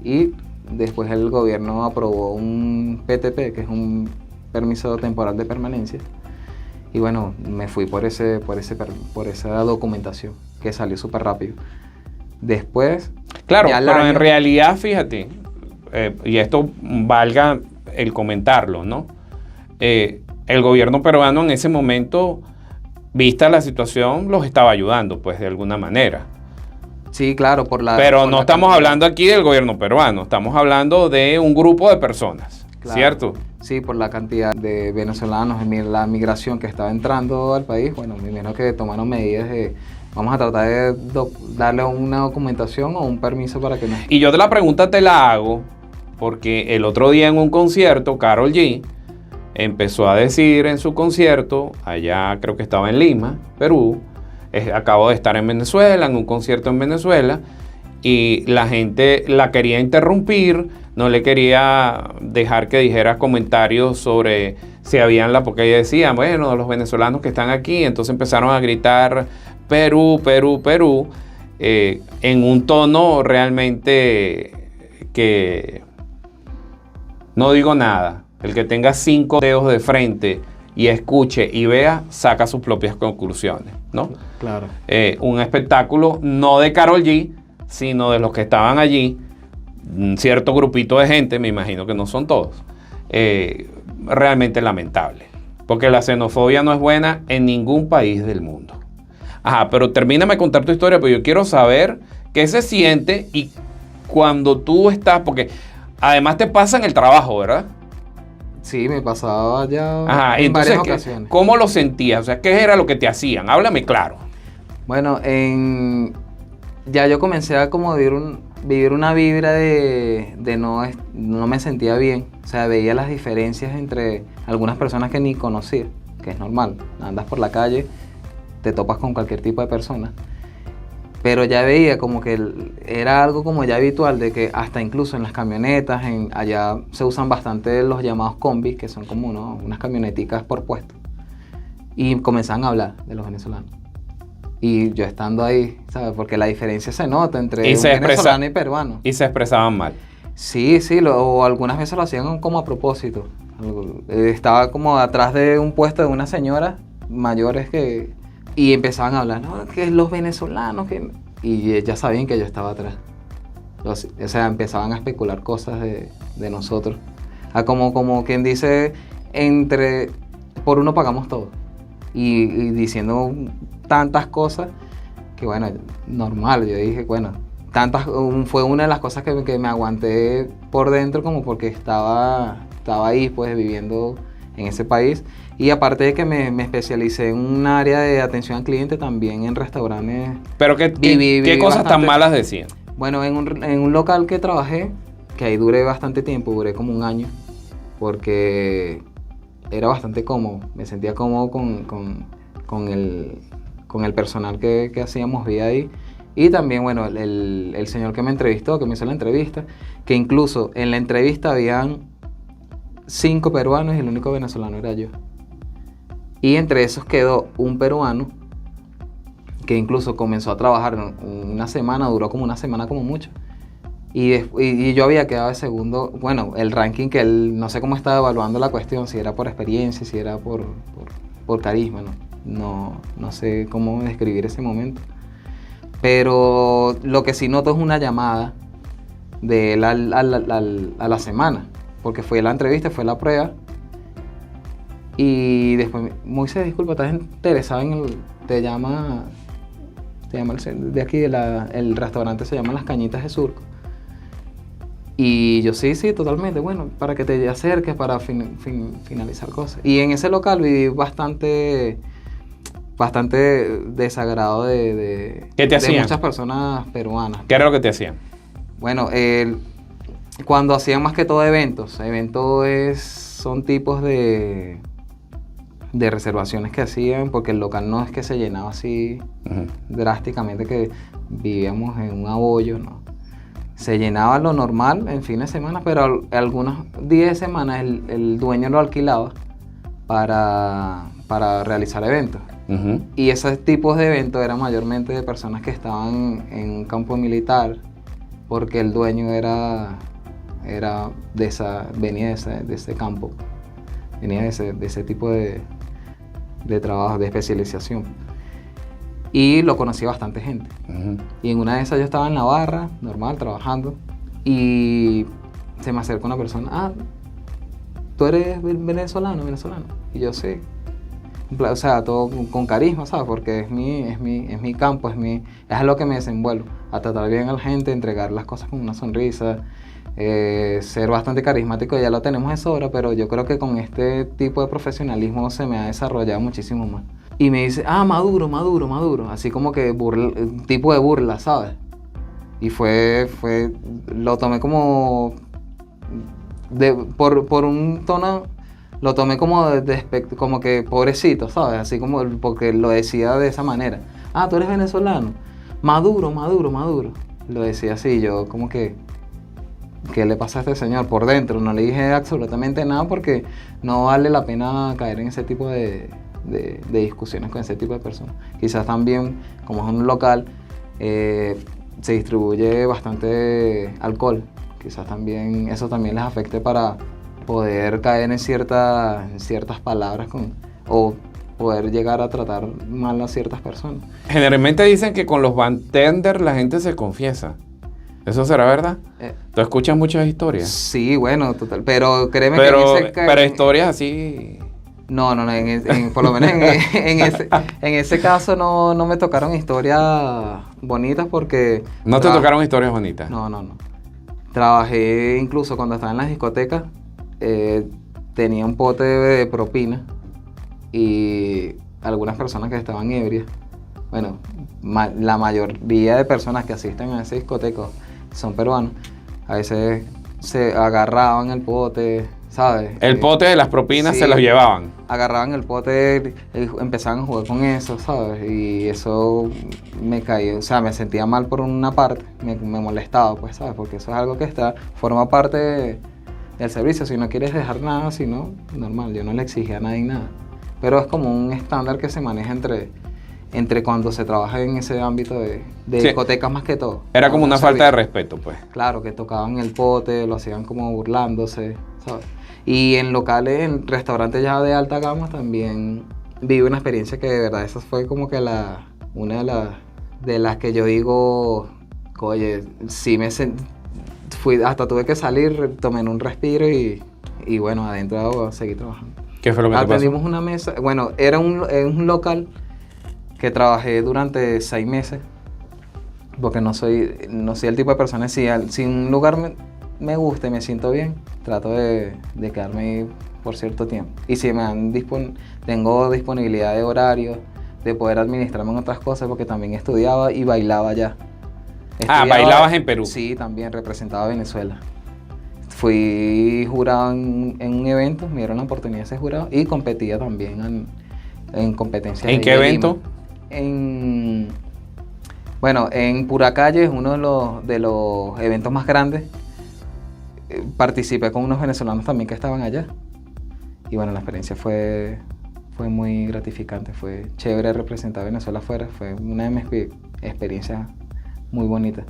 Y después el gobierno aprobó un PTP, que es un permiso temporal de permanencia. Y bueno, me fui por esa documentación, que salió súper rápido. Después... Claro, pero en realidad, fíjate, y esto valga el comentarlo, ¿no? El gobierno peruano en ese momento, vista la situación, los estaba ayudando, pues, de alguna manera. Sí, claro, Pero no estamos hablando aquí del gobierno peruano, estamos hablando de un grupo de personas. Claro. ¿cierto? Sí, por la cantidad de venezolanos, la migración que estaba entrando al país, bueno, me imagino que tomaron medidas de, vamos a tratar de darle una documentación o un permiso para que no... Y yo la pregunta te la hago porque el otro día en un concierto, Karol G empezó a decir en su concierto, allá creo que estaba en Lima, Perú, acabo de estar en Venezuela, en un concierto en Venezuela, y la gente la quería interrumpir, no le quería dejar que dijera comentarios sobre si habían porque ella decía, bueno, los venezolanos que están aquí, entonces empezaron a gritar Perú, Perú, Perú, en un tono realmente que no digo nada. El que tenga 5 dedos de frente y escuche y vea, saca sus propias conclusiones, ¿no? Claro. Un espectáculo no de Karol G, sino de los que estaban allí, un cierto grupito de gente, me imagino que no son todos, realmente lamentable. Porque la xenofobia no es buena en ningún país del mundo. Ajá, pero termíname de contar tu historia, porque yo quiero saber qué se siente y cuando tú estás, porque además te pasa en el trabajo, ¿verdad? Sí, me pasaba ya Ajá, en entonces, varias ocasiones. ¿cómo lo sentías? O sea, ¿qué era lo que te hacían? Háblame claro. Bueno, ya yo comencé a como vivir una vibra de no me sentía bien. O sea, veía las diferencias entre algunas personas que ni conocía, que es normal. Andas por la calle, te topas con cualquier tipo de persona. Pero ya veía como que era algo como ya habitual de que hasta incluso en las camionetas, allá se usan bastante los llamados combis, que son como unas camioneticas por puesto. Y comenzaban a hablar de los venezolanos. Y yo estando ahí, ¿sabes? Porque la diferencia se nota entre un venezolano y peruano. Y se expresaban mal. Sí, o algunas veces lo hacían como a propósito. Estaba como atrás de un puesto de una señora mayores y empezaban a hablar, no, que los venezolanos, y ya sabían que yo estaba atrás. O sea, empezaban a especular cosas de nosotros. Como quien dice, por uno pagamos todo. Y diciendo tantas cosas que, bueno, normal. Yo dije, bueno, fue una de las cosas que me aguanté por dentro, como porque estaba ahí, pues, viviendo en ese país. Y aparte de que me especialicé en un área de atención al cliente, también en restaurantes. ¿Pero qué cosas bastante. tan malas decían? Bueno, en un local que trabajé, que ahí duré bastante tiempo, duré como un año, porque era bastante cómodo. Me sentía cómodo con el personal que hacíamos vida ahí. Y también, bueno, el señor que me entrevistó, que me hizo la entrevista, que incluso en la entrevista habían 5 peruanos y el único venezolano era yo. Y entre esos quedó un peruano que incluso comenzó a trabajar una semana, duró como una semana como mucho. Y yo había quedado de segundo, bueno, el ranking que él, no sé cómo estaba evaluando la cuestión, si era por experiencia, si era por carisma, no sé cómo describir ese momento. Pero lo que sí noto es una llamada de él a la semana, porque fue la entrevista, fue la prueba. Y después, Moisés, disculpa, ¿estás interesado te llama de aquí, el restaurante se llama Las Cañitas de Surco? Y yo sí, totalmente, bueno, para que te acerques, para finalizar cosas. Y en ese local viví bastante desagrado de ¿Qué te hacían? Muchas personas peruanas. ¿Qué era lo que te hacían? Bueno, cuando hacían más que todo eventos son tipos de reservaciones que hacían, porque el local no es que se llenaba así drásticamente, que vivíamos en un abollo, no. Se llenaba lo normal en fines de semana, pero algunos días de semana el dueño lo alquilaba para realizar eventos. Y esos tipos de eventos eran mayormente de personas que estaban en un campo militar, porque el dueño venía de ese campo, venía de ese tipo de trabajo, de especialización. Y lo conocía bastante gente. Y en una de esas yo estaba en la barra, normal, trabajando, y se me acerca una persona, ¿tú eres venezolano? Y yo sí. O sea, todo con carisma, ¿sabes? Porque es mi campo, es a lo que me desenvuelvo, a tratar bien a la gente, entregar las cosas con una sonrisa, ser bastante carismático ya lo tenemos de sobra, pero yo creo que con este tipo de profesionalismo se me ha desarrollado muchísimo más. Y me dice, maduro, maduro, maduro, así como que tipo de burla, ¿sabes? Y lo tomé como, por un tono, lo tomé como como que pobrecito, ¿sabes? Así como porque lo decía de esa manera. Tú eres venezolano, maduro, maduro, maduro. Lo decía así, yo como que, ¿qué le pasa a este señor por dentro? No le dije absolutamente nada porque no vale la pena caer en ese tipo de discusiones con ese tipo de personas. Quizás también, como es un local, se distribuye bastante alcohol. Quizás también eso también les afecte para poder caer en ciertas palabras o poder llegar a tratar mal a ciertas personas. Generalmente dicen que con los bartenders la gente se confiesa. ¿Eso será verdad? ¿Tú escuchas muchas historias? Sí, bueno, total. Pero créeme pero historias así... No, por lo menos en ese caso no me tocaron historias bonitas porque... ¿No te tocaron historias bonitas? No. Trabajé incluso cuando estaba en las discotecas, tenía un pote de propina y algunas personas que estaban ebrias. Bueno, la mayoría de personas que asisten a ese discoteca son peruanos. A veces se agarraban el pote, ¿sabes? El pote de las propinas sí, se los llevaban. Agarraban el pote y empezaban a jugar con eso, ¿sabes? Y eso me caía, o sea, me sentía mal por una parte, me molestaba, pues, ¿sabes? Porque eso es algo que forma parte del servicio. Si no quieres dejar nada, si no, normal, yo no le exigía a nadie nada. Pero es como un estándar que se maneja entre cuando se trabaja en ese ámbito de sí, discotecas más que todo. Era como una falta de respeto, pues. Claro, que tocaban el pote, lo hacían como burlándose, ¿sabes? Y en locales, en restaurantes ya de alta gama también viví una experiencia que de verdad esa fue como que una de las que yo digo, oye, sí hasta tuve que salir, tomé un respiro y bueno, adentro seguí trabajando. ¿Qué fue lo que te pasó? Atendimos una mesa, bueno, era un local que trabajé durante 6 meses, porque no soy el tipo de persona, si un lugar me gusta y me siento bien, trato de quedarme ahí por cierto tiempo. Y si tengo disponibilidad de horario, de poder administrarme en otras cosas, porque también estudiaba y bailaba allá. ¿Bailabas en Perú? Sí, también representaba a Venezuela. Fui jurado en un evento, me dieron la oportunidad de ser jurado y competía también en competencias. ¿En qué evento? En Puracalle, es uno de los eventos más grandes. Participé con unos venezolanos también que estaban allá. Y bueno, la experiencia fue muy gratificante, fue chévere representar a Venezuela afuera, fue una de mis experiencias muy bonitas.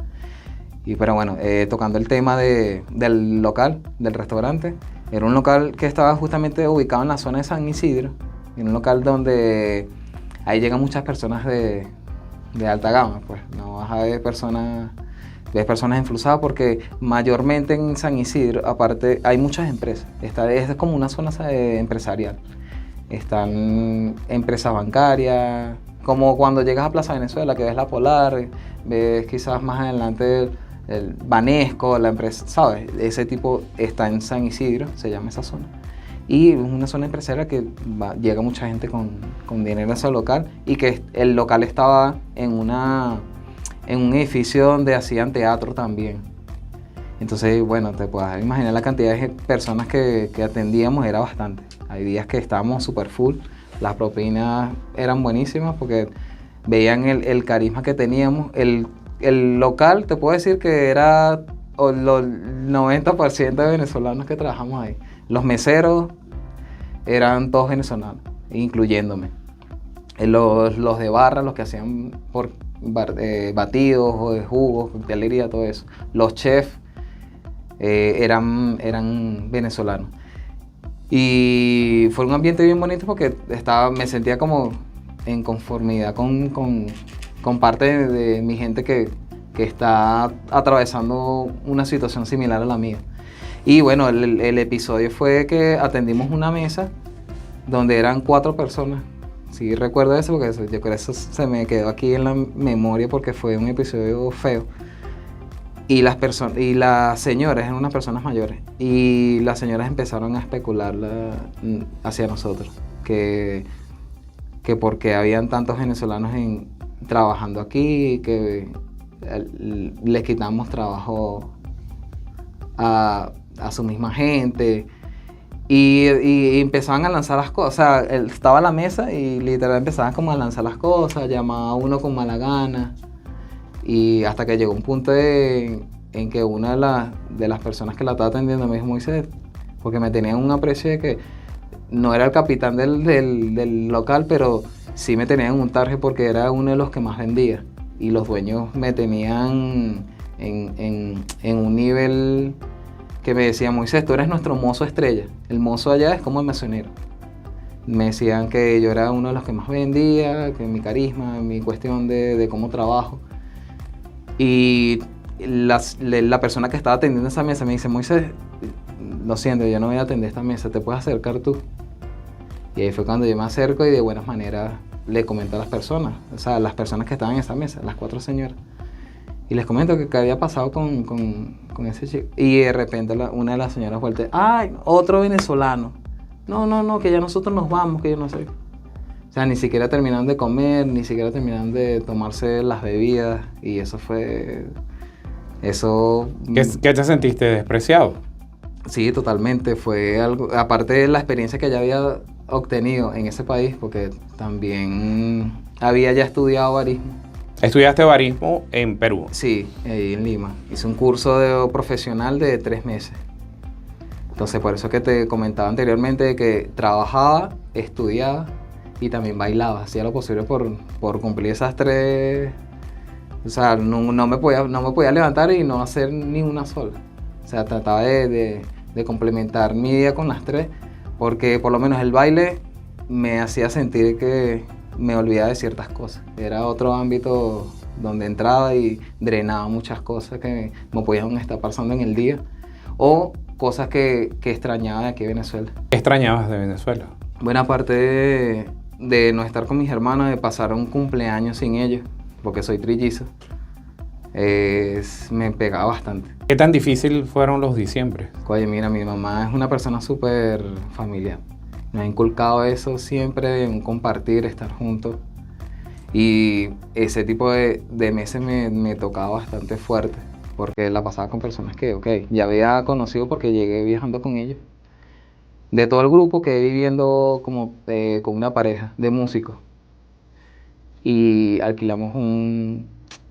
Pero bueno, tocando el tema del local, del restaurante, era un local que estaba justamente ubicado en la zona de San Isidro, en un local donde ahí llegan muchas personas de alta gama, pues no vas a ver personas enflusadas porque mayormente en San Isidro, aparte, hay muchas empresas, es como una zona empresarial, están empresas bancarias, como cuando llegas a Plaza Venezuela, que ves la Polar, ves quizás más adelante el Banesco, la empresa, ¿sabes? Ese tipo está en San Isidro, se llama esa zona. Y es una zona empresarial que llega mucha gente con dinero a ese local y que el local estaba en un edificio donde hacían teatro también. Entonces, bueno, te puedes imaginar la cantidad de personas que atendíamos, era bastante. Hay días que estábamos súper full, las propinas eran buenísimas porque veían el carisma que teníamos. El local, te puedo decir que era el 90% de venezolanos que trabajamos ahí. Los meseros eran todos venezolanos, incluyéndome. Los de barra, los que hacían batidos o de jugos, coctelería, todo eso. Los chefs eran venezolanos. Y fue un ambiente bien bonito porque me sentía como en conformidad con parte de mi gente que está atravesando una situación similar a la mía. Y bueno, el episodio fue que atendimos una mesa donde eran 4 personas. Sí recuerdo eso porque yo creo que eso se me quedó aquí en la memoria porque fue un episodio feo. Y las señoras, eran unas personas mayores, y las señoras empezaron a especular hacia nosotros, que porque habían tantos venezolanos trabajando aquí, que les quitamos trabajo a su misma gente, y empezaban a lanzar las cosas. O sea, estaba la mesa y literal empezaban como a lanzar las cosas, llamaba a uno con mala gana, y hasta que llegó un punto en que una de las personas que la estaba atendiendo me dijo: Moisés, porque me tenían un aprecio de que no era el capitán del local, pero sí me tenían un target porque era uno de los que más vendía, y los dueños me tenían en un nivel que me decían: Moisés, tú eres nuestro mozo estrella. El mozo allá es como el mesonero. Me decían que yo era uno de los que más vendía, que mi carisma, mi cuestión de cómo trabajo. Y la persona que estaba atendiendo esa mesa me dice: Moisés, lo siento, yo no voy a atender esta mesa, ¿te puedes acercar tú? Y ahí fue cuando yo me acerco y de buenas maneras le comento a las personas, o sea, las personas que estaban en esa mesa, las 4 señoras. Y les comento que había pasado con ese chico. Y de repente una de las señoras vuelve: ¡ay, otro venezolano! No, que ya nosotros nos vamos, que yo no sé. O sea, ni siquiera terminaron de comer, ni siquiera terminaron de tomarse las bebidas. Y eso fue... ¿Qué te sentiste despreciado? Sí, totalmente. Fue algo... Aparte de la experiencia que ya había obtenido en ese país, porque también había ya estudiado barismo. ¿Estudiaste barismo en Perú? Sí, ahí en Lima. Hice un curso profesional de 3 meses. Entonces, por eso que te comentaba anteriormente de que trabajaba, estudiaba y también bailaba. Hacía lo posible por cumplir esas 3... O sea, no me podía levantar y no hacer ni una sola. O sea, trataba de complementar mi día con las 3, porque por lo menos el baile me hacía sentir que me olvidaba de ciertas cosas. Era otro ámbito donde entraba y drenaba muchas cosas que me podían estar pasando en el día, o cosas que extrañaba de aquí de Venezuela. ¿Qué extrañabas de Venezuela? Buena parte de no estar con mis hermanos, de pasar un cumpleaños sin ellos, porque soy trillizo, me pegaba bastante. ¿Qué tan difícil fueron los diciembres? Oye, mira, mi mamá es una persona súper familiar. Me ha inculcado eso siempre, un compartir, estar juntos. Y ese tipo de meses me tocaba bastante fuerte, porque la pasaba con personas que, ya había conocido porque llegué viajando con ellos. De todo el grupo quedé viviendo como con una pareja de músicos. Y alquilamos un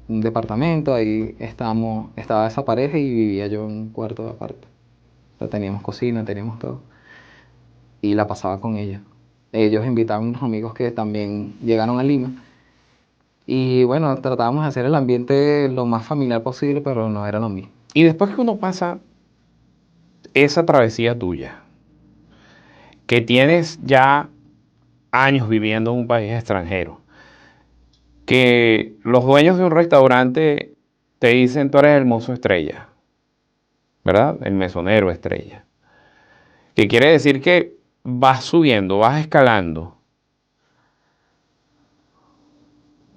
departamento, ahí estaba esa pareja y vivía yo en un cuarto aparte. O sea, teníamos cocina, teníamos todo. Y la pasaba con ellos. Ellos invitaban a unos amigos que también llegaron a Lima. Y bueno, tratábamos de hacer el ambiente lo más familiar posible, pero no era lo mismo. Y después que uno pasa esa travesía tuya, que tienes ya años viviendo en un país extranjero, que los dueños de un restaurante te dicen: tú eres el mozo estrella, ¿verdad? El mesonero estrella. Que quiere decir que vas subiendo, vas escalando.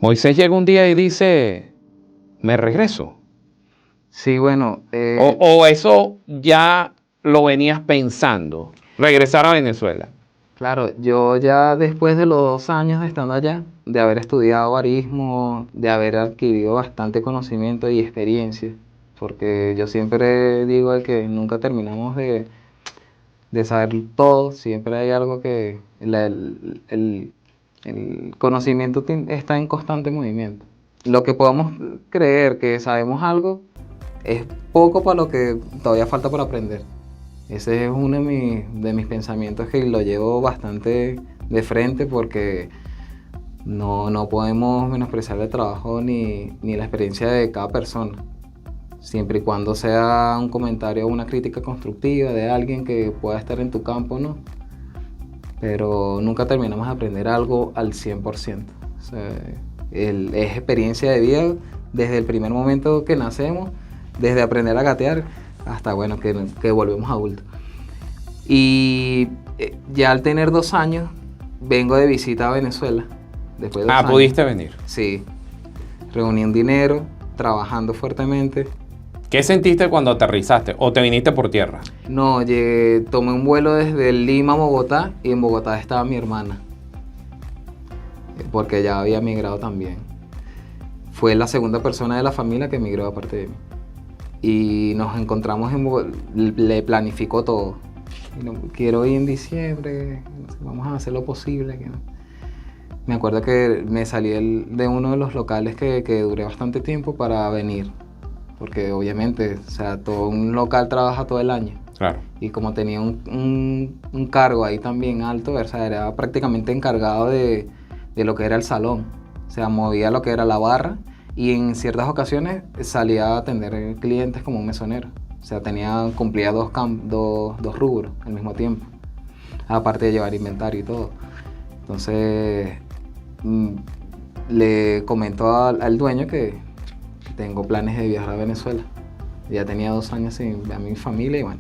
Moisés llega un día y dice: me regreso. Sí, bueno. O eso ya lo venías pensando, regresar a Venezuela. Claro, yo ya después de los 2 años de estando allá, de haber estudiado barismo, de haber adquirido bastante conocimiento y experiencia, porque yo siempre digo que nunca terminamos de saber todo, siempre hay algo que el conocimiento está en constante movimiento. Lo que podamos creer que sabemos algo es poco para lo que todavía falta por aprender. Ese es uno de mis pensamientos, que lo llevo bastante de frente, porque no podemos menospreciar el trabajo ni la experiencia de cada persona, siempre y cuando sea un comentario o una crítica constructiva de alguien que pueda estar en tu campo, ¿no? Pero nunca terminamos de aprender algo al 100%. O sea, es experiencia de vida desde el primer momento que nacemos, desde aprender a gatear hasta, bueno, que volvemos adultos. Y ya al tener 2 años, vengo de visita a Venezuela. Después de 2 años. ¿Pudiste venir? Sí. Reuní un dinero, trabajando fuertemente. ¿Qué sentiste cuando aterrizaste o te viniste por tierra? No, llegué, tomé un vuelo desde Lima a Bogotá y en Bogotá estaba mi hermana, porque ya había migrado también. Fue la segunda persona de la familia que emigró aparte de mí. Y nos encontramos le planificó todo. Y quiero ir en diciembre, vamos a hacer lo posible. Me acuerdo que me salí de uno de los locales que duré bastante tiempo para venir. Porque obviamente, o sea, todo un local trabaja todo el año. Claro. Y como tenía un cargo ahí también alto, o sea, era prácticamente encargado de lo que era el salón. O sea, movía lo que era la barra y en ciertas ocasiones salía a atender clientes como un mesonero. O sea, cumplía dos rubros al mismo tiempo, aparte de llevar inventario y todo. Entonces, le comentó al dueño que tengo planes de viajar a Venezuela. Ya tenía 2 años sin ver a mi familia y bueno,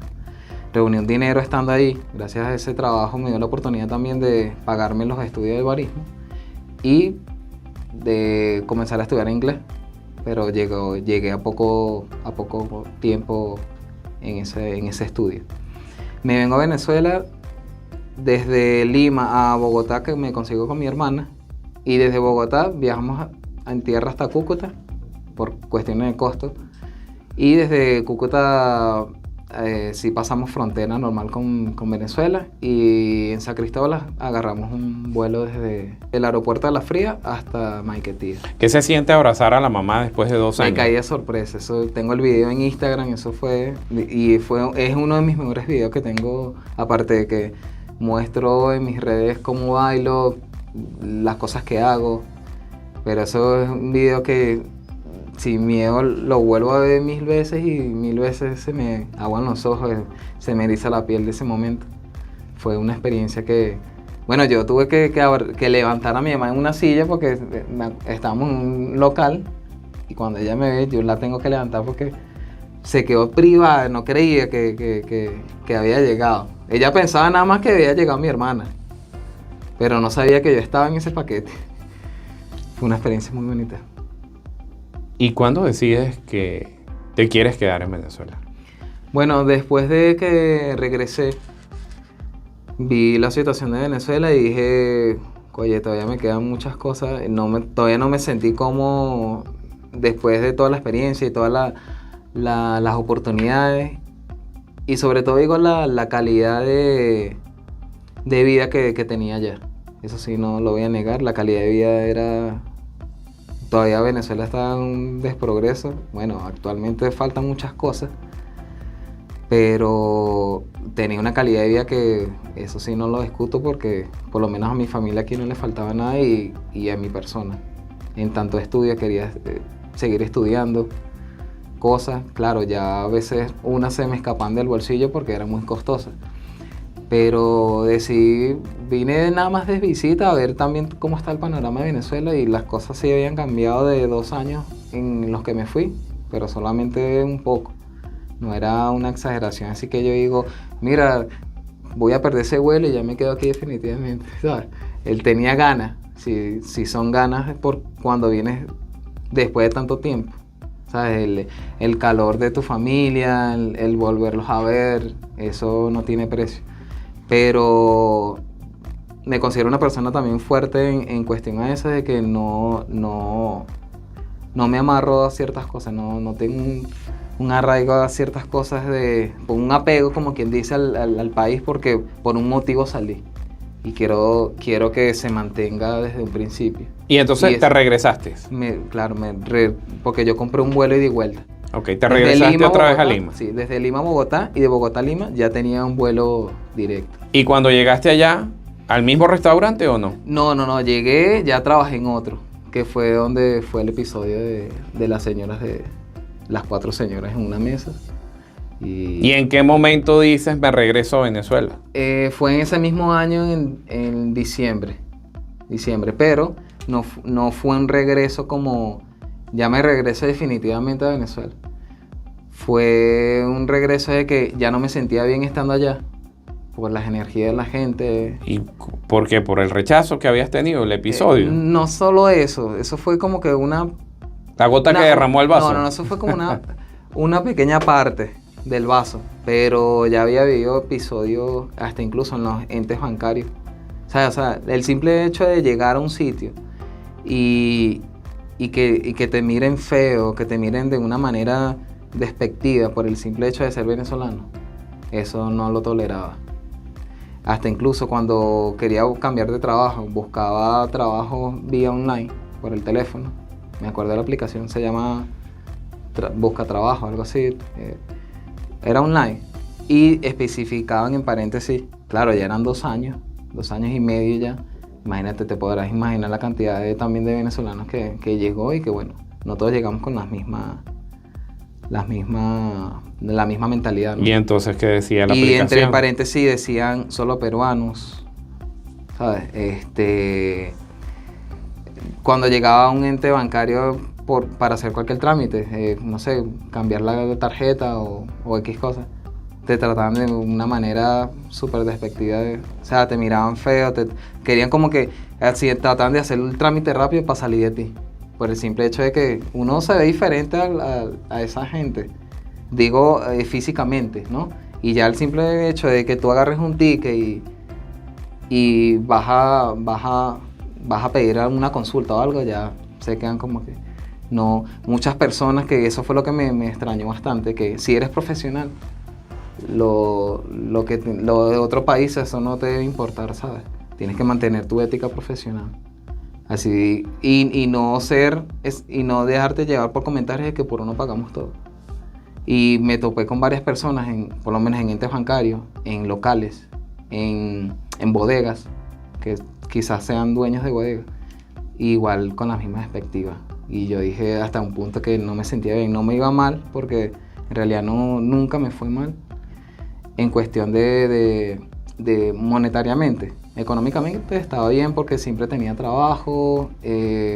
reuní un dinero estando ahí. Gracias a ese trabajo me dio la oportunidad también de pagarme los estudios de barismo y de comenzar a estudiar inglés. Pero llegué a poco tiempo en ese estudio. Me vengo a Venezuela desde Lima a Bogotá, que me consigo con mi hermana, y desde Bogotá viajamos en tierra hasta Cúcuta por cuestiones de costo, y desde Cúcuta sí pasamos frontera normal con Venezuela, y en San Cristóbal agarramos un vuelo desde el aeropuerto de La Fría hasta Maiquetía. ¿Qué se siente abrazar a la mamá después de 2 años? Me caí de sorpresa, tengo el video en Instagram, es uno de mis mejores videos que tengo, aparte de que muestro en mis redes cómo bailo, las cosas que hago, pero eso es un video que sin miedo lo vuelvo a ver 1000 veces y 1000 veces se me aguan los ojos, se me eriza la piel de ese momento. Fue una experiencia que, bueno, yo tuve que levantar a mi mamá en una silla porque estábamos en un local y cuando ella me ve yo la tengo que levantar porque se quedó privada, no creía que había llegado. Ella pensaba nada más que había llegado mi hermana, pero no sabía que yo estaba en ese paquete. Fue una experiencia muy bonita. ¿Y cuándo decides que te quieres quedar en Venezuela? Bueno, después de que regresé, vi la situación de Venezuela y dije, oye, todavía me quedan muchas cosas. Todavía no me sentí como, después de toda la experiencia y todas las oportunidades, y sobre todo digo la calidad de vida que tenía allá. Eso sí, no lo voy a negar, la calidad de vida era... Todavía Venezuela está en un desprogreso. Bueno, actualmente faltan muchas cosas, pero tenía una calidad de vida que eso sí no lo discuto porque por lo menos a mi familia aquí no le faltaba nada y a mi persona. En tanto estudio quería seguir estudiando cosas. Claro, ya a veces unas se me escapan del bolsillo porque eran muy costosas. Pero vine nada más de visita a ver también cómo está el panorama de Venezuela y las cosas sí habían cambiado de 2 años en los que me fui, pero solamente un poco. No era una exageración, así que yo digo, mira, voy a perder ese vuelo y ya me quedo aquí definitivamente, ¿sabes? Él tenía ganas, si son ganas es por cuando vienes después de tanto tiempo, ¿sabes? El calor de tu familia, el volverlos a ver, eso no tiene precio. Pero me considero una persona también fuerte en cuestión a eso de que no me amarro a ciertas cosas, no tengo un arraigo a ciertas cosas, un apego, como quien dice, al país porque por un motivo salí. Y quiero que se mantenga desde un principio. ¿Y entonces te regresaste? Claro, porque yo compré un vuelo ida y vuelta. Ok, te regresaste otra vez a Lima. Sí, desde Lima a Bogotá y de Bogotá a Lima ya tenía un vuelo directo. ¿Y cuando llegaste allá, al mismo restaurante o no? No, llegué, ya trabajé en otro, que fue donde fue el episodio de las señoras, las 4 señoras en una mesa. ¿Y en qué momento dices me regreso a Venezuela? Fue en ese mismo año, en diciembre, pero no fue un regreso como... Ya me regresé definitivamente a Venezuela. Fue un regreso de que ya no me sentía bien estando allá, por las energías de la gente. ¿Y por qué? ¿Por el rechazo que habías tenido, el episodio? No solo eso fue como que una... La gota que derramó el vaso. No, eso fue como una pequeña parte del vaso, pero ya había vivido episodios hasta incluso en los entes bancarios. O sea, el simple hecho de llegar a un sitio y que te miren feo, que te miren de una manera despectiva por el simple hecho de ser venezolano, eso no lo toleraba. Hasta incluso cuando quería cambiar de trabajo, buscaba trabajo vía online, por el teléfono. Me acuerdo de la aplicación, se llama Busca Trabajo, algo así. Era online. Y especificaban en paréntesis, claro, ya eran 2 años y medio ya. Imagínate, te podrás imaginar la cantidad también de venezolanos que llegó y que bueno, no todos llegamos con la misma mentalidad, ¿no? Y entonces, ¿qué decía la y aplicación? entre paréntesis decían solo peruanos, ¿sabes? Cuando llegaba a un ente bancario para hacer cualquier trámite, no sé, cambiar la tarjeta o X cosas, te trataban de una manera súper despectiva. O sea, te miraban feo, querían como que así, trataban de hacer el trámite rápido para salir de ti. Por el simple hecho de que uno se ve diferente a esa gente. Digo, físicamente, ¿no? Y ya el simple hecho de que tú agarres un ticket y vas a pedir una consulta o algo, ya se quedan como que... No, muchas personas, que eso fue lo que me extrañó bastante, que si eres profesional, lo de otro país, eso no te debe importar, ¿sabes? Tienes que mantener tu ética profesional. Así, y no dejarte llevar por comentarios de que por uno pagamos todo. Y me topé con varias personas, por lo menos en entes bancarios, en locales, en bodegas, que quizás sean dueños de bodegas, igual con las mismas perspectivas. Y yo dije hasta un punto que no me sentía bien, no me iba mal, porque en realidad nunca me fue mal en cuestión de monetariamente. Económicamente estaba bien porque siempre tenía trabajo,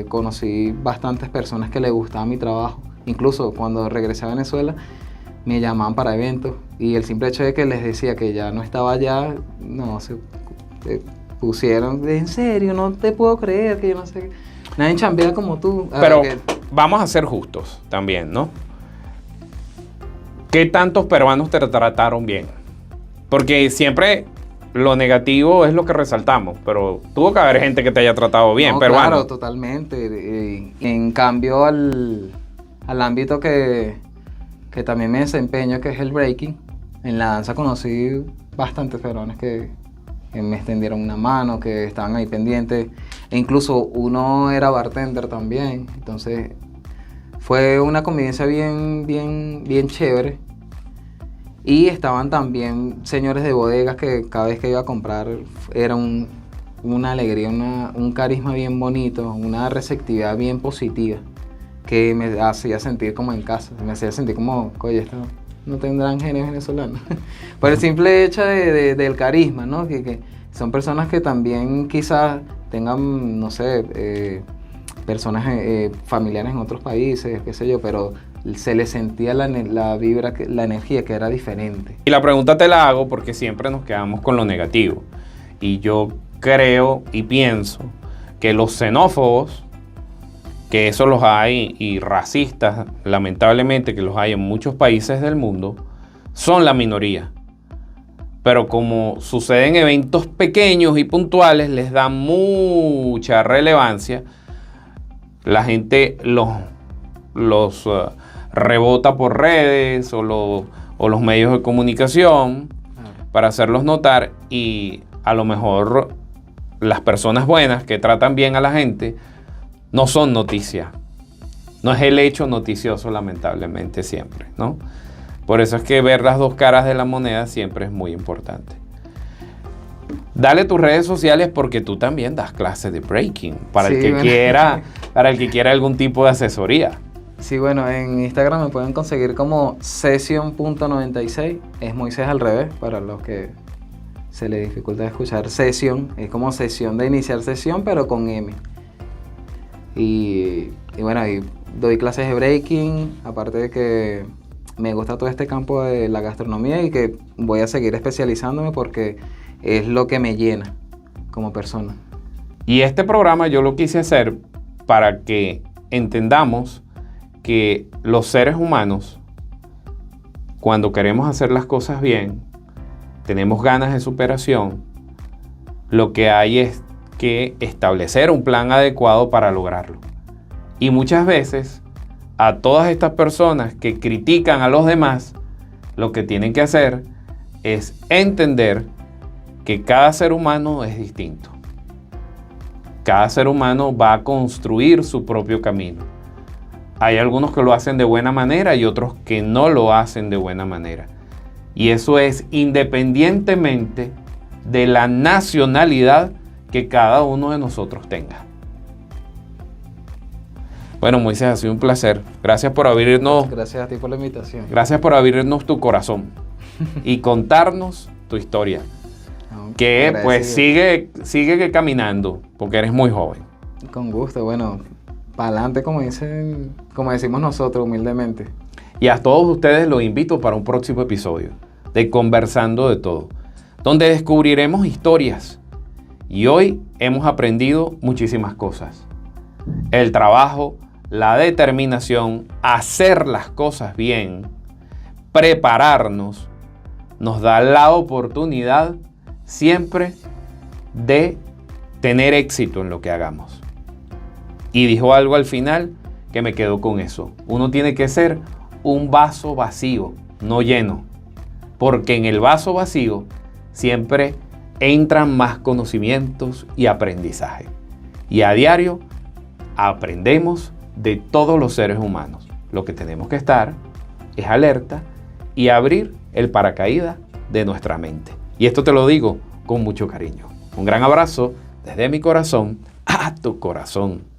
conocí bastantes personas que les gustaba mi trabajo. Incluso cuando regresé a Venezuela me llamaban para eventos y el simple hecho de que les decía que ya no estaba allá, no, se pusieron, en serio, no te puedo creer que yo no sé, nadie chambea como tú. Pero vamos a ser justos también, ¿no? ¿Qué tantos peruanos te trataron bien? Porque siempre lo negativo es lo que resaltamos, pero tuvo que haber gente que te haya tratado bien, no, peruano. Claro, totalmente. En cambio al ámbito que también me desempeño, que es el breaking, en la danza conocí bastantes peruanos que me extendieron una mano, que estaban ahí pendientes, e incluso uno era bartender también, entonces fue una convivencia bien chévere. Y estaban también señores de bodegas que cada vez que iba a comprar era una alegría, un carisma bien bonito, una receptividad bien positiva que me hacía sentir como en casa, me hacía sentir como, oye, esto no tendrán genes venezolanos. Por el simple hecho del carisma, ¿no? Que son personas que también quizás tengan, no sé, personas familiares en otros países, qué sé yo, pero se le sentía la vibra, la energía que era diferente. Y la pregunta te la hago porque siempre nos quedamos con lo negativo. Y yo creo y pienso que los xenófobos, que eso los hay, y racistas, lamentablemente, que los hay en muchos países del mundo, son la minoría. Pero como sucede en eventos pequeños y puntuales, les da mucha relevancia. La gente los rebota por redes o los medios de comunicación para hacerlos notar, y a lo mejor las personas buenas que tratan bien a la gente no son noticia. No es el hecho noticioso, lamentablemente, siempre, ¿no? Por eso es que ver las dos caras de la moneda siempre es muy importante. Dale tus redes sociales porque tú también das clases de breaking para el que quiera algún tipo de asesoría. Sí, bueno, en Instagram me pueden conseguir como session.96, es Moisés al revés, para los que se les dificulta escuchar. Session, es como sesión de iniciar sesión, pero con M. Y bueno, ahí doy clases de breaking, aparte de que me gusta todo este campo de la gastronomía y que voy a seguir especializándome porque es lo que me llena como persona. Y este programa yo lo quise hacer para que entendamos que los seres humanos cuando queremos hacer las cosas bien, tenemos ganas de superación, lo que hay es que establecer un plan adecuado para lograrlo. Y muchas veces, a todas estas personas que critican a los demás, lo que tienen que hacer es entender que cada ser humano es distinto. Cada ser humano va a construir su propio camino. Hay algunos que lo hacen de buena manera y otros que no lo hacen de buena manera. Y eso es independientemente de la nacionalidad que cada uno de nosotros tenga. Bueno, Moisés, ha sido un placer. Gracias por abrirnos. Gracias a ti por la invitación. Gracias por abrirnos tu corazón y contarnos tu historia. No, Que pues agradecido. sigue caminando, porque eres muy joven. Con gusto, bueno, para adelante como decimos nosotros humildemente. Y a todos ustedes los invito para un próximo episodio de Conversando de Todo, donde descubriremos historias. Y hoy hemos aprendido muchísimas cosas. El trabajo, la determinación, hacer las cosas bien, prepararnos, nos da la oportunidad siempre de tener éxito en lo que hagamos. Y dijo algo al final que me quedó con eso. Uno tiene que ser un vaso vacío, no lleno. Porque en el vaso vacío siempre entran más conocimientos y aprendizaje. Y a diario aprendemos de todos los seres humanos. Lo que tenemos que estar es alerta y abrir el paracaídas de nuestra mente. Y esto te lo digo con mucho cariño. Un gran abrazo desde mi corazón a tu corazón.